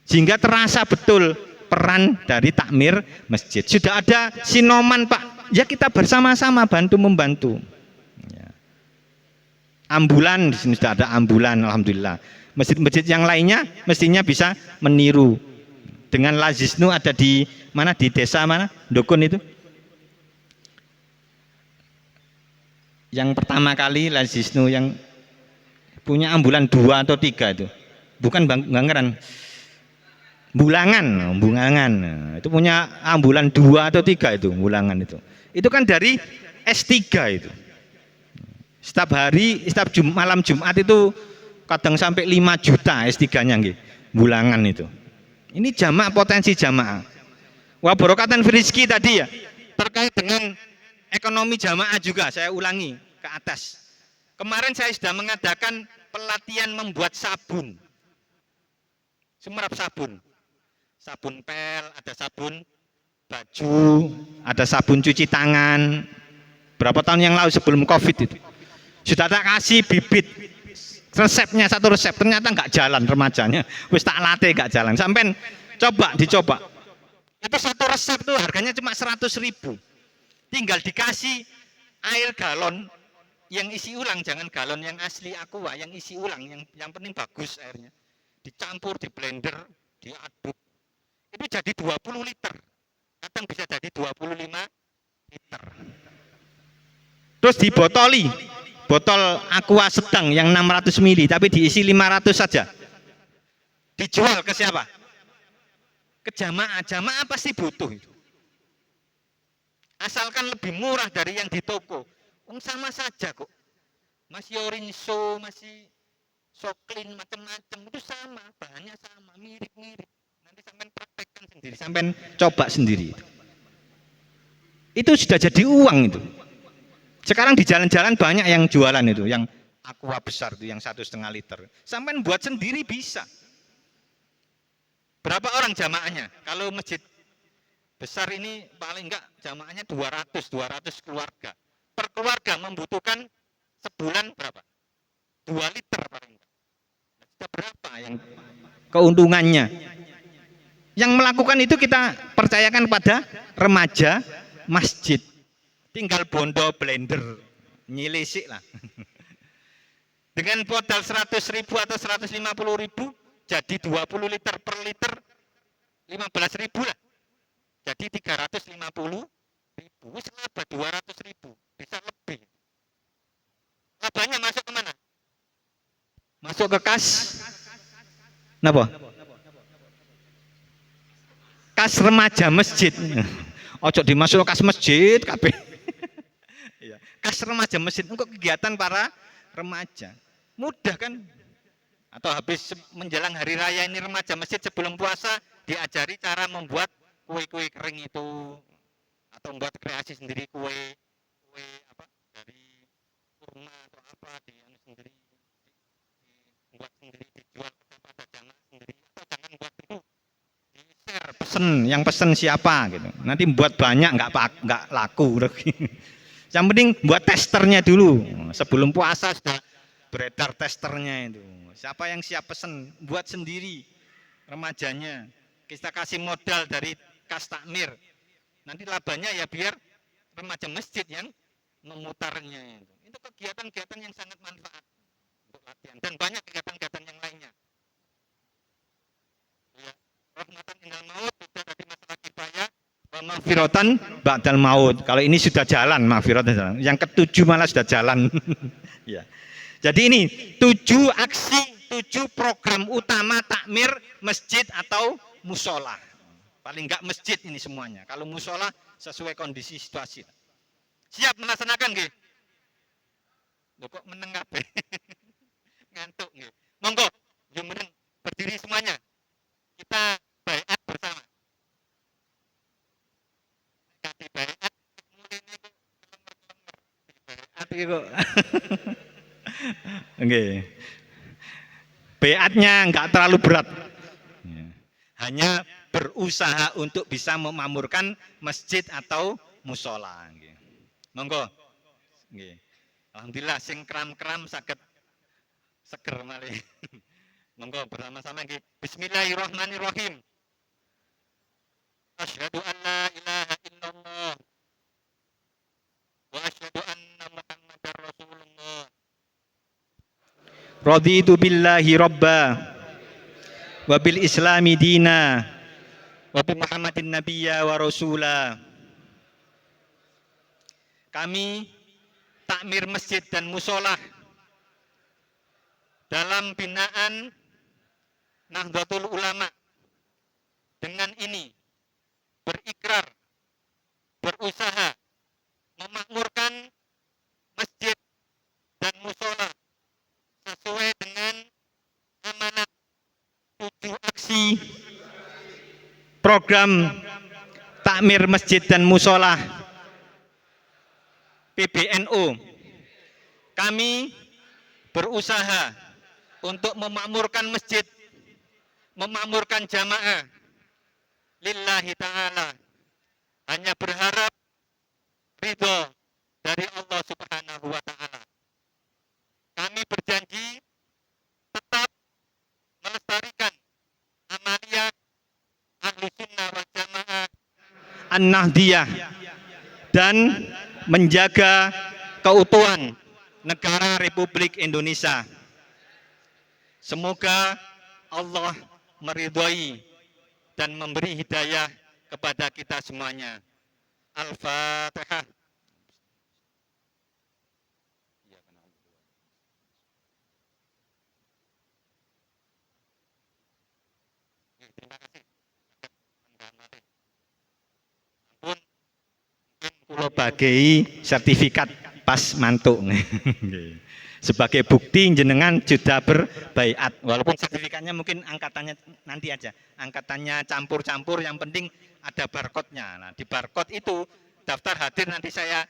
A: Sehingga terasa betul peran dari takmir masjid. Sudah ada sinoman Pak, ya kita bersama-sama membantu. Ya. Ambulan, di sini sudah ada ambulan, alhamdulillah. Masjid-masjid yang lainnya mestinya bisa meniru. Dengan Lazisnu ada di mana, di desa mana, Dukun itu. Yang pertama kali Lazisnu yang punya ambulan 2 atau 3 itu, bukan Bangeran, Bulangan. Itu punya ambulan 2 atau 3 itu, Bulangan itu. Itu kan dari S3 itu. Setiap hari, setiap malam Jumat itu kadang sampai 5 juta S3-nya nggih, Bulangan itu. Ini jamaah, potensi jamaah. Wa barokatan rizki tadi ya, terkait dengan ekonomi jamaah juga, saya ulangi ke atas. Kemarin saya sudah mengadakan pelatihan membuat sabun. Semerap sabun. Sabun pel, ada sabun baju, ada sabun cuci tangan. Berapa tahun yang lalu sebelum Covid itu. Sudah tak kasih bibit. Resepnya satu resep, ternyata nggak jalan remajanya. Wis tak latih nggak jalan. Sampai dicoba. Itu satu resep tuh harganya cuma 100.000. Tinggal dikasih air galon yang isi ulang, jangan galon yang asli aqua, yang isi ulang, yang penting bagus airnya. Dicampur, di blender, diaduk. Itu jadi 20 liter. Kadang bisa jadi 25 liter. Terus dibotoli. Botol aqua sedang yang 600 ml tapi diisi 500 saja. Dijual ke siapa? Ke jamaah. Jamaah pasti butuh itu. Asalkan lebih murah dari yang di toko. Sama saja kok. Masih Orinso, masih Soklin, macam-macam itu sama, bahannya sama, mirip-mirip. Nanti sampai praktekkan sendiri, sampai coba sendiri. Itu sudah jadi uang itu. Sekarang di jalan-jalan banyak yang jualan itu, yang aqua besar itu, yang 1,5 liter. Sampai buat sendiri bisa. Berapa orang jamaahnya? Kalau masjid besar ini paling enggak jamaahnya 200 keluarga. Per keluarga membutuhkan sebulan berapa? 2 liter paling enggak. Sudah berapa yang keuntungannya? Yang melakukan itu kita percayakan pada remaja masjid. Tinggal bondo blender, nyilisik lah. Dengan modal 100.000 atau 150.000, jadi 20 liter per liter, 15.000 lah. Jadi 350.000, wis laba 200.000, bisa lebih. Labanya masuk ke mana? Masuk ke kas. Napa? Kas remaja masjid. Ojo dimasuk kas masjid kabeh. Kas remaja masjid untuk kegiatan para remaja. Mudah kan? Atau habis menjelang hari raya ini remaja masjid sebelum puasa diajari cara membuat kue-kue kering itu, atau membuat kreasi sendiri kue apa dari kurma atau apa sendiri, dibuat sendiri, dijual kepada jamaah sendiri, atau jangan buat dulu, di share, yang pesen siapa gitu. Nanti buat banyak nggak laku. Yang penting buat testernya dulu. Sebelum puasa sudah beredar testernya itu. Siapa yang siap pesen, buat sendiri remajanya. Kita kasih modal dari kas takmir. Nanti labanya ya biar remaja masjid yang memutarnya itu. Itu kegiatan-kegiatan yang sangat manfaat untuk latihan, dan banyak kegiatan-kegiatan yang lainnya. Ya, rahmatan indal maut, sudah tadi masalah kifayah, maghfiratan ba'dal maut. Kalau ini sudah jalan, maghfiratan jalan. Yang ketujuh malah sudah jalan. Ya. Jadi ini 7 aksi, 7 program utama takmir masjid atau musola. Paling enggak masjid ini semuanya. Kalau musola sesuai kondisi situasi. Siap melaksanakan nggih? Loh kok meneng kabeh? Ngantuk nggih. Monggo, jumeneng berdiri semuanya. Kita baiat bersama. Kasih baiat mulene kok kelemar-kelemar. Baiat iki kok. Nggih. Baiatnya enggak terlalu berat. Hanya berusaha untuk bisa memakmurkan masjid atau musola. Monggo. Alhamdulillah sing kram-kram saged seger malih. Monggo bersama-sama nggih. Bismillahirrahmanirrahim. Asyhadu an la ilaha illallah wa asyhadu anna Muhammadar Rasulullah. Raditu billahi rabba wa bil islami dina wa bi Muhammadin nabiyya wa rasula. Kami takmir masjid dan musola dalam binaan Nahdlatul Ulama dengan ini berikrar, berusaha memakmurkan masjid dan musola sesuai dengan amanat 7 aksi program takmir masjid dan musola PBNU. Kami berusaha untuk memakmurkan masjid, memakmurkan jamaah lillahi ta'ala, hanya berharap ridho dari Allah Subhanahu wa ta'ala. Kami berjanji tetap melestarikan amaliyah ahli sunnah wal jamaah an-nahdiyah dan menjaga keutuhan negara Republik Indonesia. Semoga Allah meridhoi dan memberi hidayah kepada kita semuanya. Al-Fatihah. Terima kasih. Ampun, mungkin kula bagei sertifikat pas mantuk. Sebagai bukti jenengan sudah berbaiat, walaupun sertifikatnya mungkin angkatannya nanti aja, angkatannya campur-campur, yang penting ada barcode-nya. Nah, di barcode itu daftar hadir nanti saya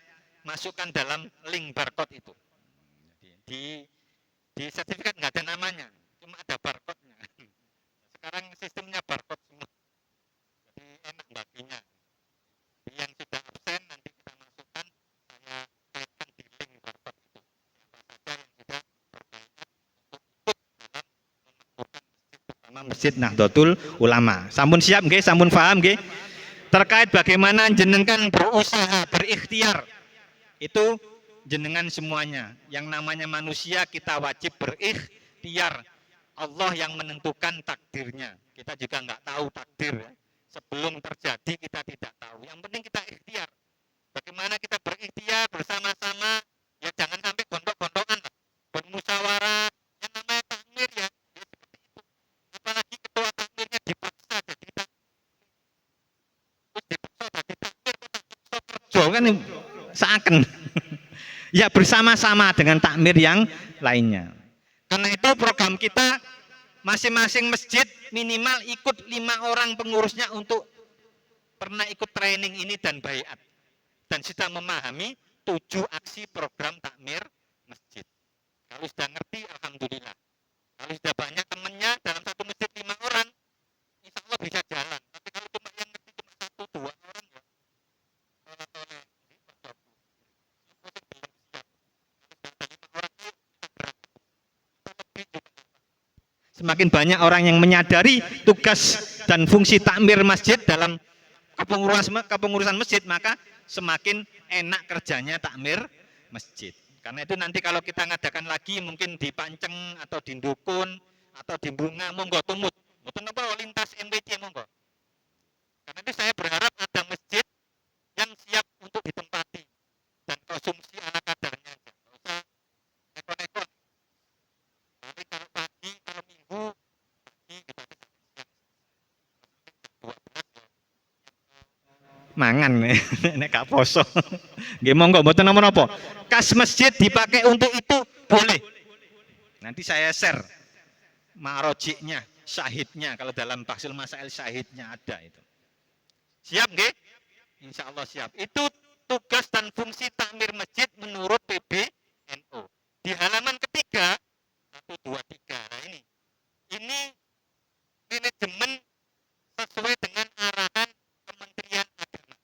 A: masukkan dalam link barcode itu. Di sertifikat nggak ada namanya, cuma ada barcode-nya. Sekarang sistemnya barcode semua, jadi enak baginya. Yang sudah absen nanti kita masukkan, saya kaitkan di link barcode itu. Masjid Nahdlatul Ulama. Sampun siap nggih, sampun paham nggih? Terkait bagaimana jenengan berusaha, berikhtiar. Itu jenengan semuanya. Yang namanya manusia kita wajib berikhtiar. Allah yang menentukan takdirnya. Kita juga nggak tahu takdir. Sebelum terjadi kita tidak tahu. Yang penting kita ikhtiar. Bagaimana kita berikhtiar bersama-sama, ya jangan sampai gondok-gondokan lah. Bermusyawarah, yang namanya takmir ya seperti itu. Apalagi ketua takmirnya dipaksa jadi takmir, terus dipaksa jadi takmir, kerja kan seakan. Ya bersama-sama dengan takmir yang lainnya. Karena itu program kita masing-masing masjid minimal ikut 5 orang pengurusnya untuk pernah ikut training ini dan baiat. Dan sudah memahami 7 aksi program takmir masjid. Kalau sudah ngerti, alhamdulillah. Kalau sudah banyak temannya dalam satu masjid 5 orang, insya Allah bisa jalan. Tapi kalau cuma yang ngerti cuma 1-2 orang, ya toleh-toleh. Semakin banyak orang yang menyadari tugas dan fungsi takmir masjid dalam kepengurusan masjid, maka semakin enak kerjanya takmir masjid. Karena itu nanti kalau kita ngadakan lagi mungkin di Panceng atau di Dukun atau di Bunga, monggo tumut. Mboten napa lintas MPC monggo. Karena itu saya berharap ada masjid yang siap untuk ditempati dan konsumsi ala kadarnya aja. Enggak usah neko-neko. Tapi kalau pagi, kalau minggu pagi kita siang. Mangan nek gak poso. Nggih monggo mboten napa-napa. Kas masjid dipakai untuk itu boleh. Nanti saya share marojiknya, syahidnya, kalau dalam Bahsul Masail syahidnya ada itu. Siap nggih? Insya Allah siap. Itu tugas dan fungsi takmir masjid menurut PBNU. Di halaman ketiga 1, 2, 3. Nah ini manajemen sesuai dengan arahan Kementerian Agama.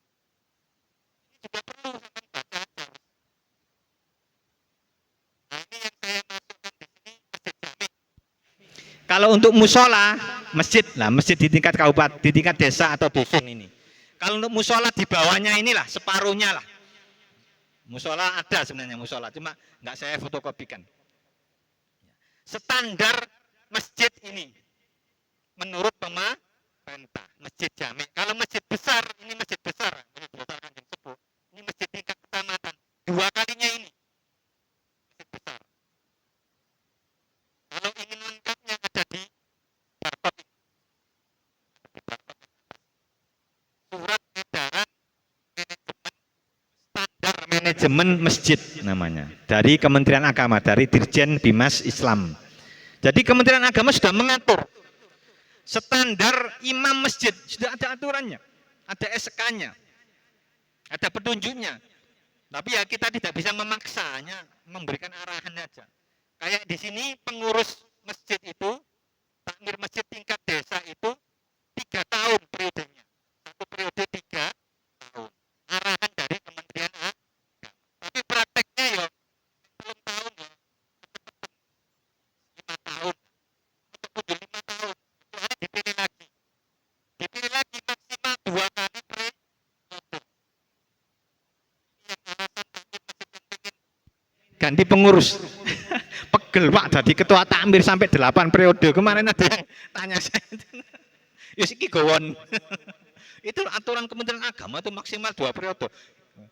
A: Ini juga perlu sampai baca aja. Nah ini yang saya masukkan di sini, masjid jami. Kalau untuk musola, masjid lah, masjid di tingkat kabupaten, di tingkat desa atau dusun ini. Kalau untuk musola di bawahnya inilah separuhnya lah. Musola ada sebenarnya musola, cuma nggak saya fotokopikan. Standar masjid ini menurut pemerintah masjid jami. Kalau masjid besar, ini masjid besar, masjid besar Kanjeng Sepuh. Ini masjid tingkat kecamatan. 2 kalinya ini masjid besar. Kalau ingin lengkapnya ada di barcode ini. Surat edaran standar manajemen masjid namanya, dari Kementerian Agama, dari Dirjen Bimas Islam. Jadi Kementerian Agama sudah mengatur standar imam masjid, sudah ada aturannya, ada SK-nya, ada petunjuknya. Tapi ya kita tidak bisa memaksa, hanya memberikan arahan saja. Kayak di sini pengurus masjid itu, takmir masjid tingkat desa itu 3 tahun periodenya. Satu periode 3 tahun. Arahan dari Kementerian Agama. Tapi prakteknya ya belum tahun ya, 5 tahun. Untuk mundur 5 tahun, itu ada dipilih lagi. Dipilih lagi maksimal 2 kali periode. Yang alasan takmir masjid yang pengen ganti pengurus. Pegel Pak, jadi ketua takmir sampai 8 periode. Kemarin ada yang tanya saya. Yus iki gowon. Itu aturan Kementerian Agama itu maksimal 2 periode.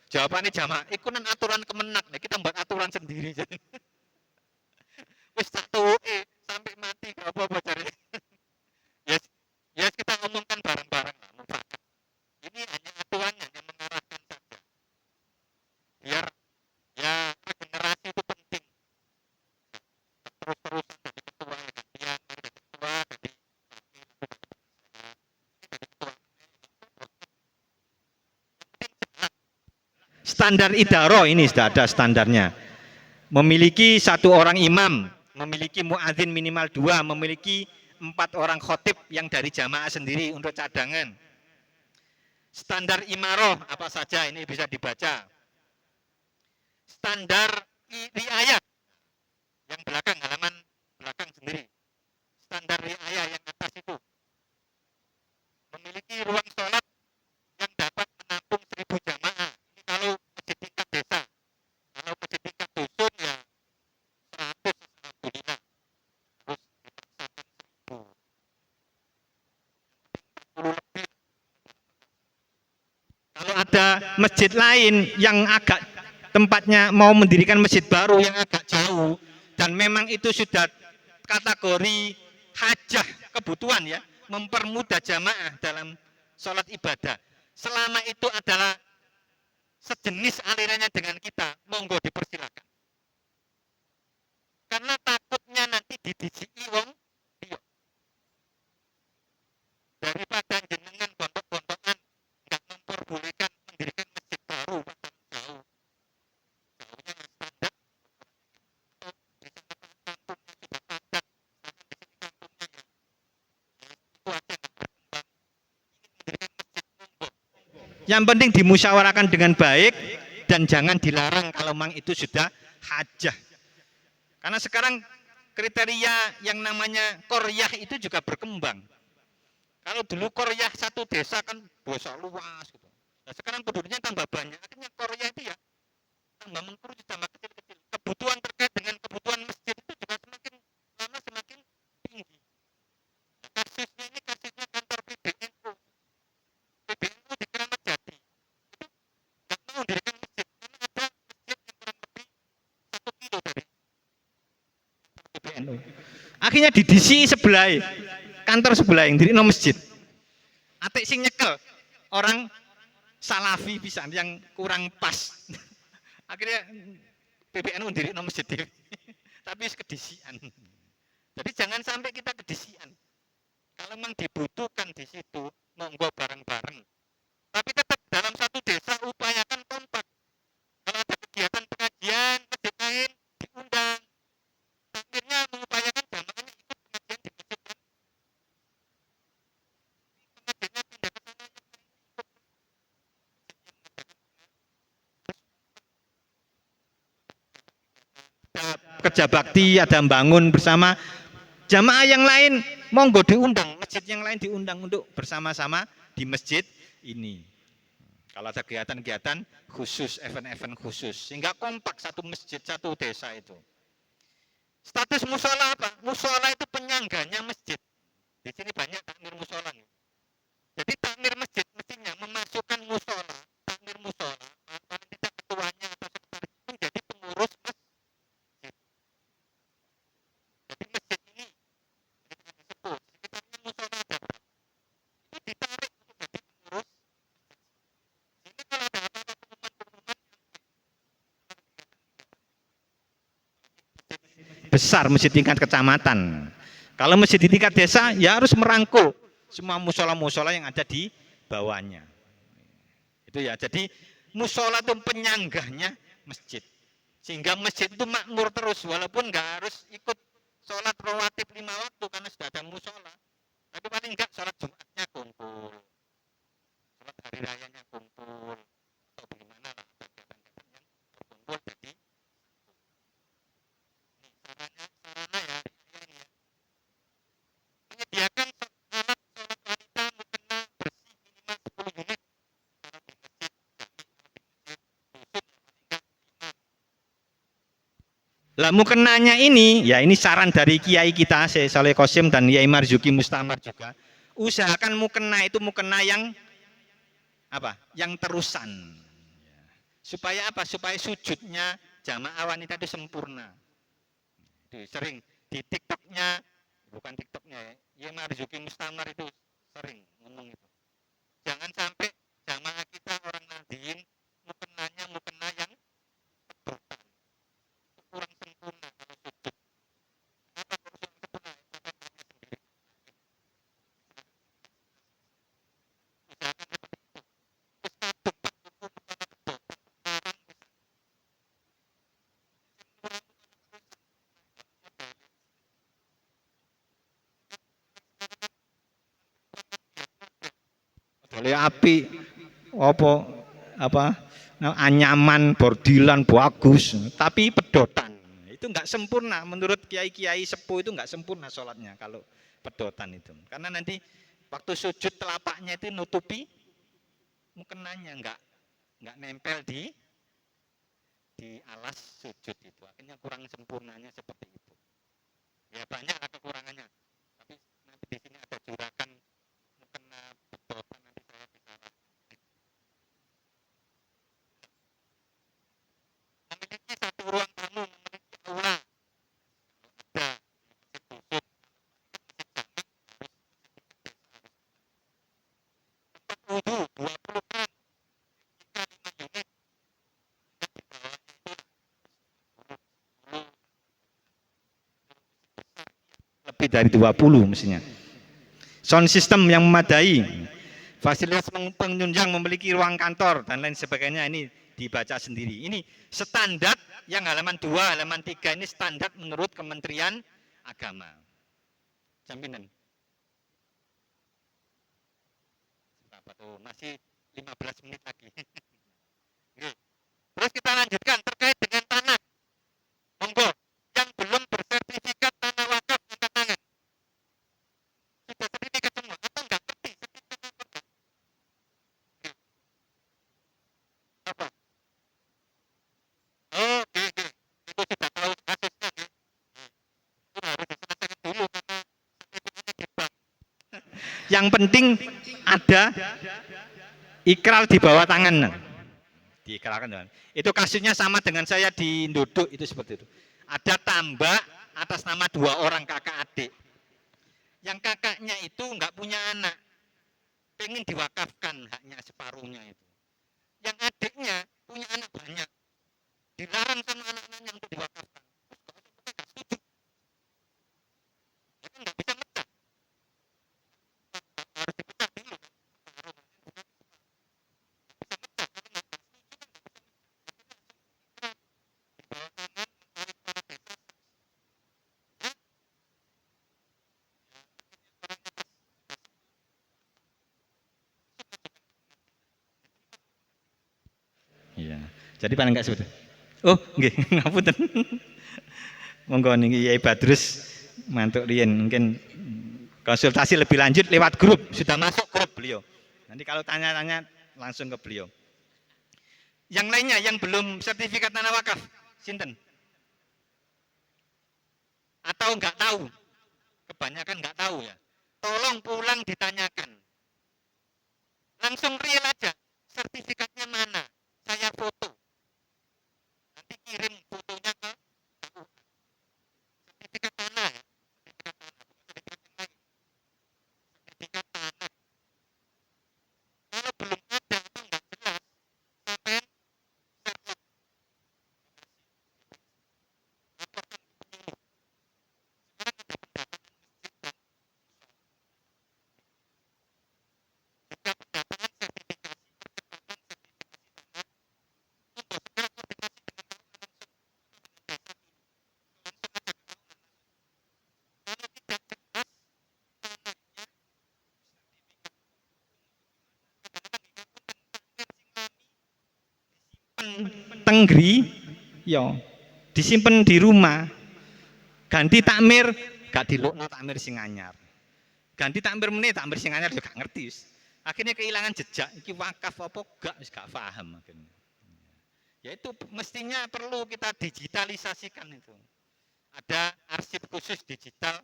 A: Jawabannya jamaah, itu kan aturan Kemenak. Nah, kita buat aturan sendiri. Wis tak tuwe sampai mati gak apa-apa cari. Yes, yes kita ngomongkan bareng-bareng lah, mufakat. Ini hanya aturan, hanya mengarahkan saja. Biar ya regenerasi itu penting. Terus-terusan dari ketua ya gantian, dari ketua, dari standar idaro ini sudah ada standarnya. Memiliki 1 orang imam, memiliki muadzin minimal 2, memiliki 4 orang khotib yang dari jamaah sendiri untuk cadangan. Standar imaroh apa saja ini bisa dibaca. Standar riayah yang belakang, halaman belakang sendiri. Standar riayah yang atas itu. Memiliki ruang sholat yang dapat menampung 1000 jamaah. Ini kalau masjid tingkat desa. Kalau masjid tingkat dusun ya 100, alhamdulillah. Terus dipaksakan 1000. 40 lebih. Kalau ada masjid lain yang agak tempatnya mau mendirikan masjid baru yang agak jauh dan memang itu sudah kategori hajah kebutuhan ya, mempermudah jamaah dalam sholat ibadah. Selama itu adalah sejenis alirannya dengan kita, monggo dipersilakan. Karena takutnya nanti didijiki wong liya. Daripada jenengan gontok-gontokan nggak memperbolehkan mendirikan masjid baru padahal jauh. Jauhnya nggak standar. Di sana kampungnya sudah padat, sedangkan di sini kampungnya ya itu aja nggak berkembang. Ingin mendirikan masjid monggo. Yang penting dimusyawarahkan dengan baik dan jangan dilarang kalau memang itu sudah hajah. Karena sekarang kriteria yang namanya koryah itu juga berkembang. Kalau dulu koryah satu desa kan desa luas gitu. Nah, sekarang penduduknya tambah banyak, akhirnya koryah itu ya tambah mengkerucut, tambah kecil-kecil. Kebutuhan terkait dengan kebutuhan masjid itu juga semakin lama semakin tinggi. Nah, kasusnya ini kasusnya kantor PBNU. PBNU di Keramat Jati itu nggak mau mendirikan masjid karena ada masjid yang kurang lebih 1 kilo dari PBNU. Akhirnya di DC sebelah, kantor sebelah yang diri no masjid. Atik sing nyekel orang salafi pisan yang kurang pas. Akhirnya PBNU diri no masjid. Tapi kedisian. Jadi jangan sampai kita kedisian. Kalau memang dibutuhkan di situ, monggo bareng-bareng. Tapi tetap dalam satu desa upayakan kompak. Kalau ada kegiatan pengajian, masjid lain diundang. Takmirnya mengupayakan jamaahnya ikut pengajian di masjid lain. Pengajiannya pindah ke sana yang lain ikut. Ada kerja bakti, ada membangun bersama. Jamaah yang lain monggo diundang, masjid yang lain diundang untuk bersama-sama di masjid ini. Kalau ada kegiatan-kegiatan khusus, event-event khusus, sehingga kompak satu masjid, satu desa itu. Status musola apa? Musola itu penyangganya masjid. Di sini banyak takmir musola. Jadi takmir masjid mestinya memasukkan musola, takmir musola, paling tidak ketuanya atau sekretaris menjadi pengurus masjid. Jadi masjid ini dengan disebut sekitarnya musola ada berapa? Itu ditarik untuk jadi pengurus masjid. Sehingga kalau ada apa-apa pengumuman-pengumuman besar masjid tingkat kecamatan. Kalau masjid di tingkat desa ya harus merangkul semua musola-musola yang ada di bawahnya. Itu ya. Jadi musola itu penyanggahnya masjid. Sehingga masjid itu makmur terus, walaupun nggak harus ikut sholat rawatib 5 waktu karena sudah ada musola. Tapi paling enggak sholat Jumatnya kumpul, sholat hari rayanya kumpul, atau bagaimana lah kegiatan-kegiatan yang berkumpul. Jadi ini sarana ya, ini ya. Menyediakan alat sholat wanita mukena bersih minimal 10 unit kalau di masjid jami, kalau di masjid dusun ya paling enggak 5. Lah mukenanya ini saran dari kiai kita Syekh Saleh Qasim dan Yai Marzuki Mustamar juga. Usahakan mukena itu mukena yang apa? Yang terusan. Supaya apa? Supaya sujudnya jamaah wanita itu sempurna. Sering di TikToknya, bukan TikToknya ya, Yai Marzuki Mustamar itu sering ngomong itu. Jangan sampai jamaah kita orang Nahdien mukenanya mukena yang pedotan, kurang sempurna kalau sujud. Kenapa kurang sempurna? Saya tanya sendiri. Usahakan seperti itu. Terus kadung Pak buku mukena pedotan, orang bisa murah modalnya. Modalnya api, apa anyaman, bordilan bagus, tapi pedotan itu nggak sempurna menurut kiai-kiai sepuh, itu nggak sempurna sholatnya kalau pedotan itu, karena nanti waktu sujud telapaknya itu nutupi mukenanya, nggak nempel di alas sujud itu, akhirnya kurang sempurnanya seperti itu. Ya banyak kekurangannya, tapi nanti di sini ada juragan mukena pedotan, nanti saya bisa memiliki satu ruang tamu, memiliki aula. Ada di masjid dusun, tempat wudhu 20 kan, jika 5 unit, dan di bawahnya itu lebih dari 20 mestinya. Sound system yang memadai, fasilitas penunjang, memiliki ruang kantor dan lain sebagainya, ini dibaca sendiri. Ini standar yang halaman 2, halaman 3 ini standar menurut Kementerian Agama. Jaminan. Berapa tuh? Masih 15 menit lagi. Terus kita lanjutkan terkait dengan tanah. Monggo, yang belum bersertifikat tanah wakaf angkat tangan. Sudah sertifikat semua atau enggak ngerti sertifikat apa? Apa? Oh, oke, oke. Itu sudah tahu kasusnya, ya. Itu harus diselesaikan dulu karena sertifikatnya di bank. Yang penting ada ikrar di bawah tangan. Diikrarkan. Itu kasusnya sama dengan saya di Nduduk itu seperti itu. Ada tambak atas nama 2 orang kakak adik. Yang kakaknya itu nggak punya anak, pengen diwakafkan haknya separuhnya itu. Yang adiknya punya anak banyak, dilarang sama anak-anaknya untuk diwakafkan. Terus nggak setuju, ya kan nggak bisa mecah, harus dipecah dulu kan. Bisa mecah kalau nggak setuju kan nggak bisa mecah. Akhirnya di bawah tangan oleh para desa, ya, orang atas iya. Jadi paling enggak sebut. Oh, nggih, ngapunten. Monggo niki Yai Badrus mantuk riyen, mungkin konsultasi lebih lanjut lewat grup, sudah masuk grup beliau. Nanti kalau tanya-tanya langsung ke beliau. Yang lainnya yang belum sertifikat tanah wakaf, sinten? Atau enggak tahu? Kebanyakan enggak tahu ya. Tolong pulang ditanyakan. Langsung real aja. Sertifikatnya mana? Saya foto. Nanti kirim fotonya ke KUA. Sertifikat tanah ya. Sertifikat tanah, bukan sertifikat yang lain. Sertifikat tanah. Kalau belum ada atau enggak jelas, sampai share link. Laporkan ke penyuluh. Sekarang ada pendataan masjid dan musola. Jika pendataan sertifikasi, percepatan sertifikasi tanah tenggri, yo disimpen di rumah. Ganti takmir, gak dilokno takmir sing anyar. Ganti takmir meneh, takmir sing anyar juga gak ngerti. Akhirnya kehilangan jejak, iki wakaf apa gak, wis gak paham akhirnya. Ya itu mestinya perlu kita digitalisasikan itu. Ada arsip khusus digital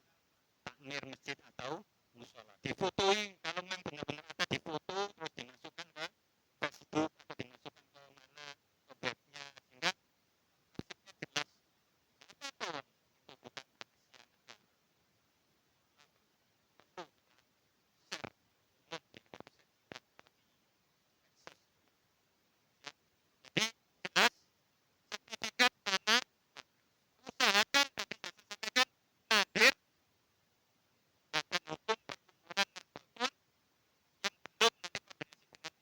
A: takmir masjid atau musola. Difotoi, kalau memang benar-benar ada difoto terus dimasukkan ke Facebook atau dimasukkan ke mana objeknya sehingga arsipnya jelas. Itu bukan jadi jelas sertifikat tanah usahakan tadi saya sampaikan hadir badan hukum perkumpulan apapun yang belum nanti koordinasi dengan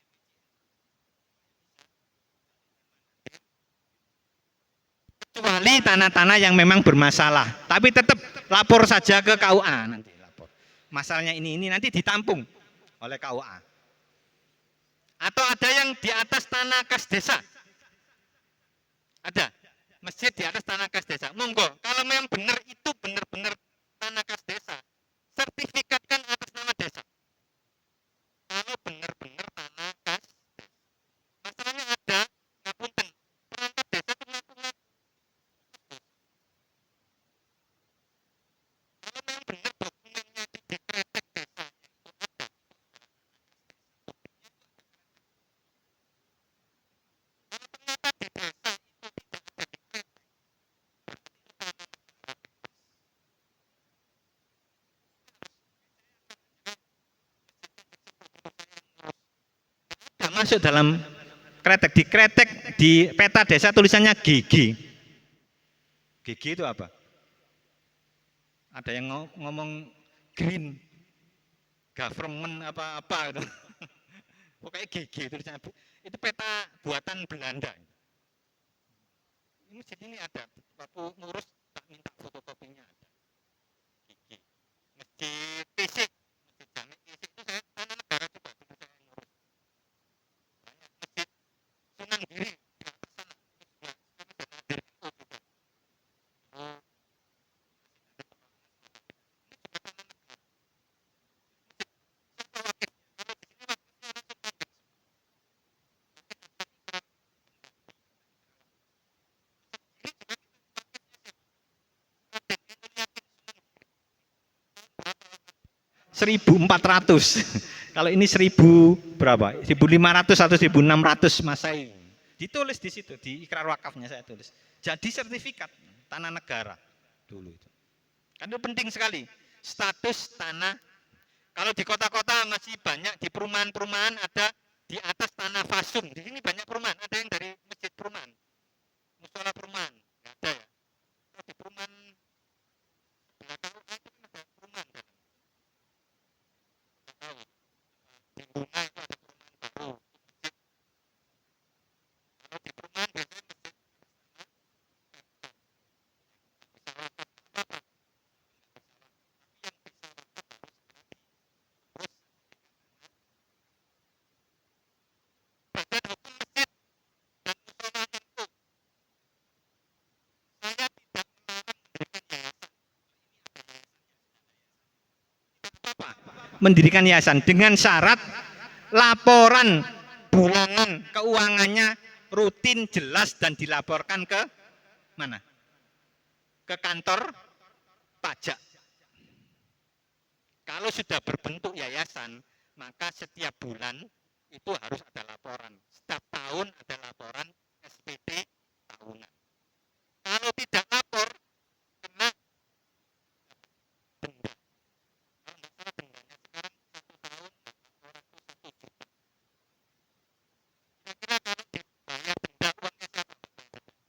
A: DPJS kecuali tanah-tanah yang memang bermasalah, tapi tetap lapor saja ke KUA nanti lapor. Masalahnya ini nanti ditampung oleh KUA. Atau ada yang di atas tanah kas desa. Ada masjid di atas tanah kas desa. Monggo, kalau memang benar itu benar-benar tanah kas desa, sertifikatkan atas nama desa. Kalau benar-benar tanah kas desa. Masalahnya ada, ngapunten, perangkat desa itu ngaku-ngaku. Kalau memang benar dokumennya di dekretek desa itu ada. Kalau ternyata di desa itu tidak ada dekretek, berarti itu tanah negara. Tidak masuk dalam kretek, di kretek di peta desa tulisannya GG. GG itu apa? Ada yang ngomong green government apa-apa itu. Pokoknya GG tulisannya. Itu peta buatan Belanda. Ini masjid ini ada, waktu ngurus tak minta fotokopinya ada. GG. Masjid fisik, masjid Jami fisik itu saya tanah negara juga dulu saya ngurus. Banyak masjid Sunan Giri di atas sana itu juga sekarang sudah hadir NU juga. Oh, masih ada pembangunan semacam ini. Ini juga tanah negara. Masjid siapa wakif? Kalau di sini wakifnya langsung pajak semua. Tapi tanpa ikrar mendagri. Ini juga kita wakifnya siapa? Raden Enu Yakin Sunan Giri. Tahun berapa wakafnya? 1400. Kalau ini 1000 berapa? 1500 atau 1600 Masehi. Ditulis di situ, di ikrar wakafnya saya tulis. Jadi sertifikat tanah negara dulu itu. Kan itu penting sekali. Status tanah. Kalau di kota-kota masih banyak, di perumahan-perumahan ada di atas tanah fasum. Di sini banyak perumahan, ada yang dari masjid perumahan. Musola perumahan, nggak ada ya. Kalau di perumahan sebelah KUA itu kan ada perumahan kan. Nggak tahu. Di Bunga itu ada perumahan baru, itu masjid. Kalau di perumahan biasanya masjid atas tanah Pemda. Yang nggak bisa wakaf nggak apa-apa. Yang nggak bisa wakaf. Tapi yang bisa wakaf harus segera diurus sertifikat tanah. Badan hukum masjid dan musola NU. Saya tidak melarang mendirikan yayasan. Kalau ini ada yayasannya, sudah ada yayasannya. Tidak apa-apa. Mendirikan yayasan dengan syarat laporan bulanan keuangannya rutin, jelas dan dilaporkan ke mana? Ke kantor pajak. Kalau sudah berbentuk yayasan, maka setiap bulan itu harus ada laporan. Setiap tahun ada laporan SPT tahunan. Kalau tidak lapor, kena denda. Kalau nggak salah dendanya sekarang 1 tahun, nggak laporan itu 1 juta. Kira-kira kalau dibayar denda, uangnya siapa Pak bayar denda?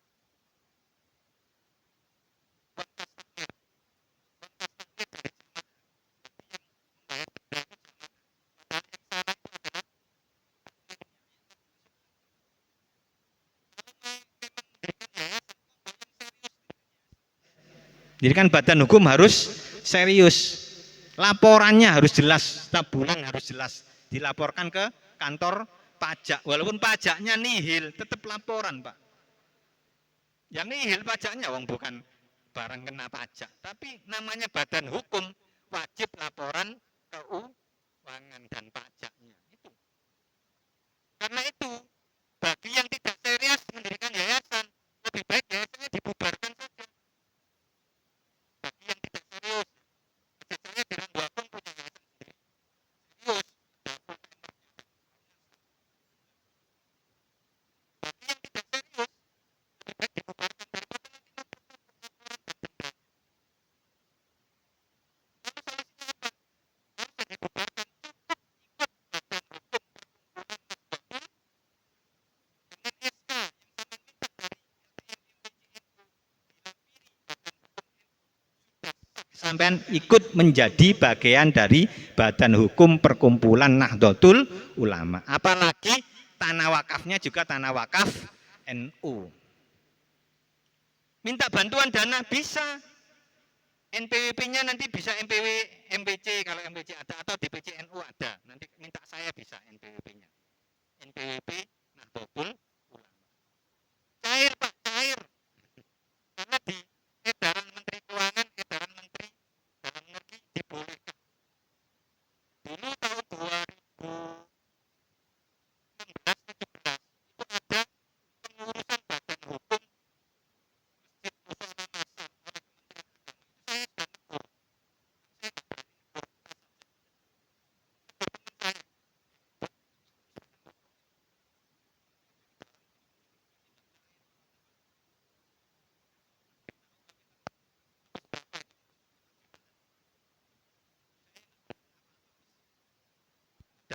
A: Uang kas takmir. Uang kas takmir dari jamaah. Berarti yang membayar denda itu jamaah. Padahal yang salah itu adalah takmirnya. Ayo kan masuk akal. Kalau memang mendirikan yayasan, monggo yang serius dirikan yayasan. Jadi kan badan hukum harus serius. Laporannya harus jelas, setiap bulan harus jelas. Dilaporkan ke kantor pajak. Walaupun pajaknya nihil, tetap laporan, Pak. Ya nihil pajaknya, wong bukan barang kena pajak. Tapi namanya badan hukum, wajib laporan keuangan dan pajaknya. Itu. Karena itu, bagi yang tidak serius mendirikan yayasan, lebih baik yayasannya dibubarkan saja. Bagi yang tidak serius, misalnya di Rangguatung punya yayasan sendiri. Serius, bagi yang tidak serius, lebih baik dibubarkan daripada dibubarkan sampean ikut menjadi bagian dari badan hukum perkumpulan Nahdlatul Ulama. Apalagi tanah wakafnya juga tanah wakaf NU. Minta bantuan dana bisa. NPWP-nya nanti bisa MPW MPC kalau MPC ada atau DPC NU ada. Nanti minta saya bisa NPWP-nya. NPWP Nahdlatul Ulama. Cair Pak, cair. Karena di edaran Menteri Keuangan, edaran Menteri Dalam Negeri dibolehkan. Dulu tahun 2016-17 itu ada pengurusan badan hukum masjid Musola Masal oleh Kementerian Agama. Itu saya sudah tegur. Saya nggak berani negur teman saya.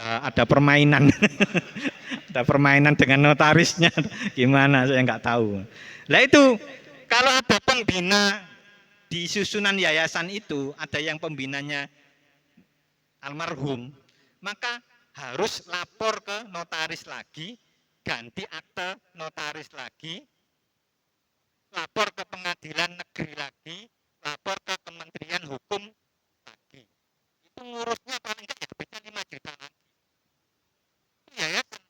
A: Ada permainan. Ada permainan dengan notarisnya. Gimana saya nggak tahu. Lah itu kalau ada pembina di susunan yayasan itu ada yang pembinanya almarhum, maka harus lapor ke notaris lagi, ganti akte notaris lagi, lapor ke pengadilan negeri lagi, lapor ke Kementerian Hukum lagi. Itu ngurusnya paling enggak ya bisa 5 juta lagi. Itu yayasan.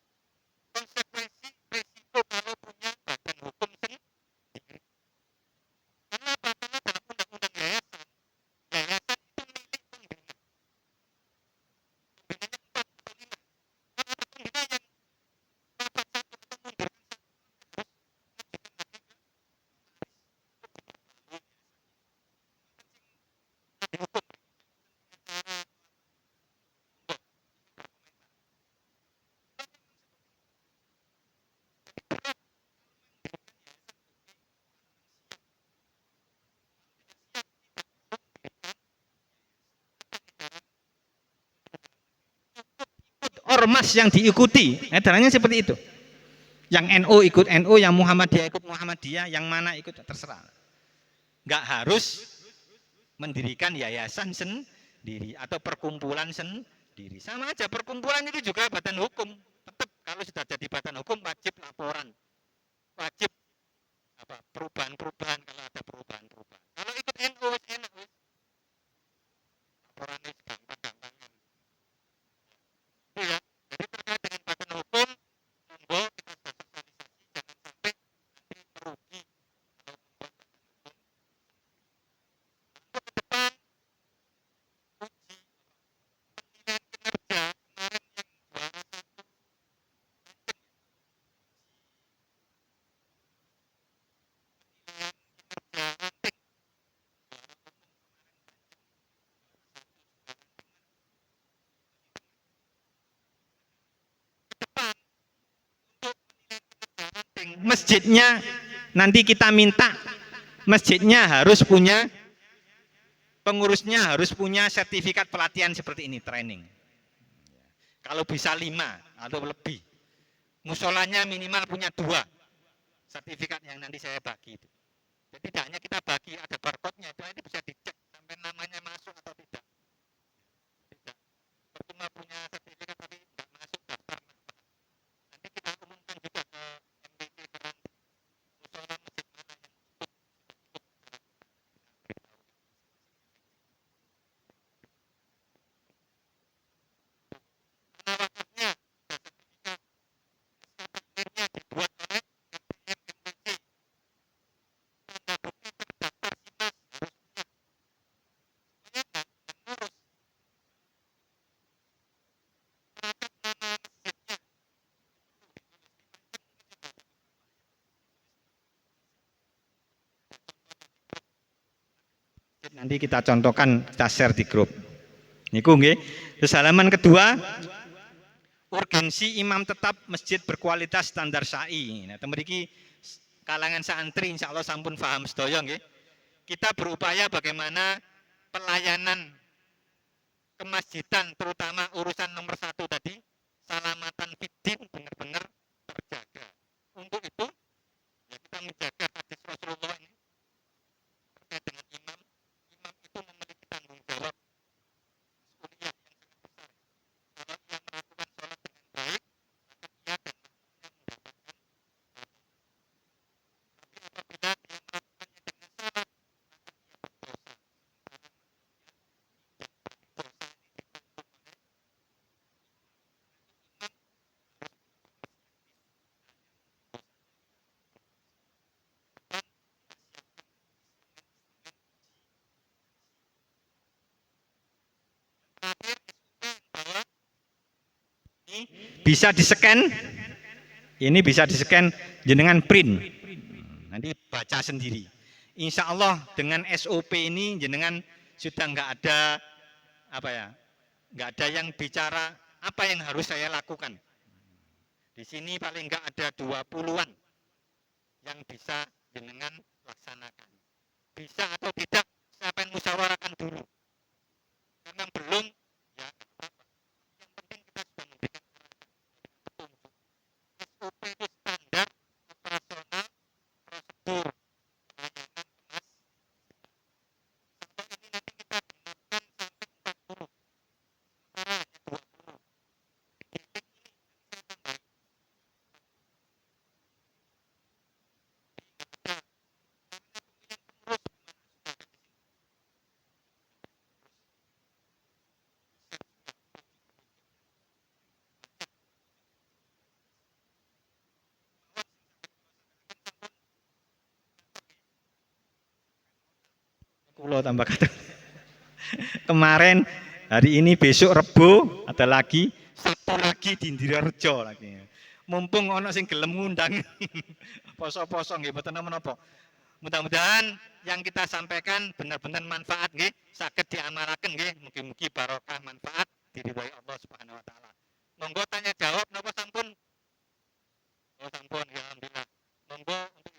A: Konsekuensi resiko kalau punya badan hukum sendiri. Karena apa? Karena dalam undang-undang yayasan, yayasan itu milik pembina. Pembinanya 4 atau 5. Kalau ada pembina yang dapat satu atau mundurkan satu, harus mengajukan lagi ke ahli hukum. Ormas yang diikuti, edarannya seperti itu. Yang NU ikut NU, yang Muhammadiyah ikut Muhammadiyah, yang mana ikut terserah. Nggak harus mendirikan yayasan sendiri atau perkumpulan sendiri. Sama aja perkumpulan itu juga badan hukum. Tetap kalau sudah jadi badan hukum wajib laporan, wajib apa perubahan-perubahan kalau ada perubahan-perubahan. Kalau ikut NU enak wis laporannya gampang-gampangan. Itu ya. Jadi terkait dengan badan hukum, monggo kita sudah sosialisasi jangan sampai nanti merugi kalau membuat badan hukum. Untuk ke depan uji penilaian kinerja kemarin yang juara satu Banten ya, penilaian kinerja ranting juara umum kemarin Banten juara satu juara tengah ke depan untuk penilaian kinerja ranting masjidnya nanti kita minta masjidnya harus punya pengurusnya harus punya sertifikat pelatihan seperti ini training kalau bisa 5 atau lebih musolanya minimal punya 2 sertifikat yang nanti saya bagi itu. Jadi tidak hanya kita bagi ada barcode-nya itu nanti bisa dicek sampai namanya masuk atau tidak. Tidak. Percuma punya sertifikat tapi tidak masuk daftar nama. Nanti kita umumkan juga ke MPC Keranti. Musola masjid mana yang ikut sudah ikut dalam kita beritahu ke masing-masing MPC. Tanah wakafnya ada sertifikat SK takmirnya dibuat oleh RTM MPC. nanti kita contohkan, kita share di grup. Niku nggih. Terus halaman kedua, urgensi imam tetap masjid berkualitas standar syai. Nah, mriki kalangan santri insya Allah sampun paham sedaya nggih. Kita berupaya bagaimana pelayanan kemasjidan terutama urusan nomor 1 tadi, salamatan fiddin benar-benar terjaga. Untuk itu ya kita menjaga hadis Rasulullah ini terkait dengan imam. Imam itu memiliki tanggung jawab mas'uliyah yang sangat besar. Kalau ia melakukan sholat dengan baik, maka ia dan makmumnya mendapatkan pahala. Tapi apabila dia melakukannya dengan salah, maka ia berdosa. Sementara makmumnya tidak. Berarti dosa ini ditanggung oleh imam. Harus berperspektif dosanya tidak dan siapkan instrumen-instrumen uji. Terakhir SUP bahwa ini bisa di-scan, ini bisa di-scan jenengan print, nanti baca sendiri. Insya Allah dengan SOP ini jenengan sudah nggak ada apa ya, nggak ada yang bicara apa yang harus saya lakukan. Di sini paling nggak ada 20-an yang bisa jenengan laksanakan. Bisa atau tidak, saya akan musyawarahkan dulu. Karena belum, ya nggak apa-apa. Yang penting kita sudah memberikan arahan, petunjuk. SOP itu standar operasional prosedur pelayanan kemas. Kalau ini nanti kita genapkan sampai 40, sementara hanya 20. Titik ini nanti saya tambahin. Nggak ada. Namanya pemilihan pengurus gimana? Sudah ada di sini. Terus share juga petunjuk-petunjuknya. Banyak mawon sing saged kula sampaikan sampun ngantuk nggih. Kulo tambah kata. Kemarin, hari ini, besok Rebo ada lagi, Sabtu lagi di Indrarejo lagi. Mumpung ono sing gelem ngundang. Poso-poso nggih mboten menapa. Mudah-mudahan yang kita sampaikan benar-benar manfaat nggih, saged diamalaken nggih, mugi-mugi barokah manfaat diridhoi Allah Subhanahu wa taala. Monggo tanya jawab napa sampun? Oh sampun ya alhamdulillah. Monggo untuk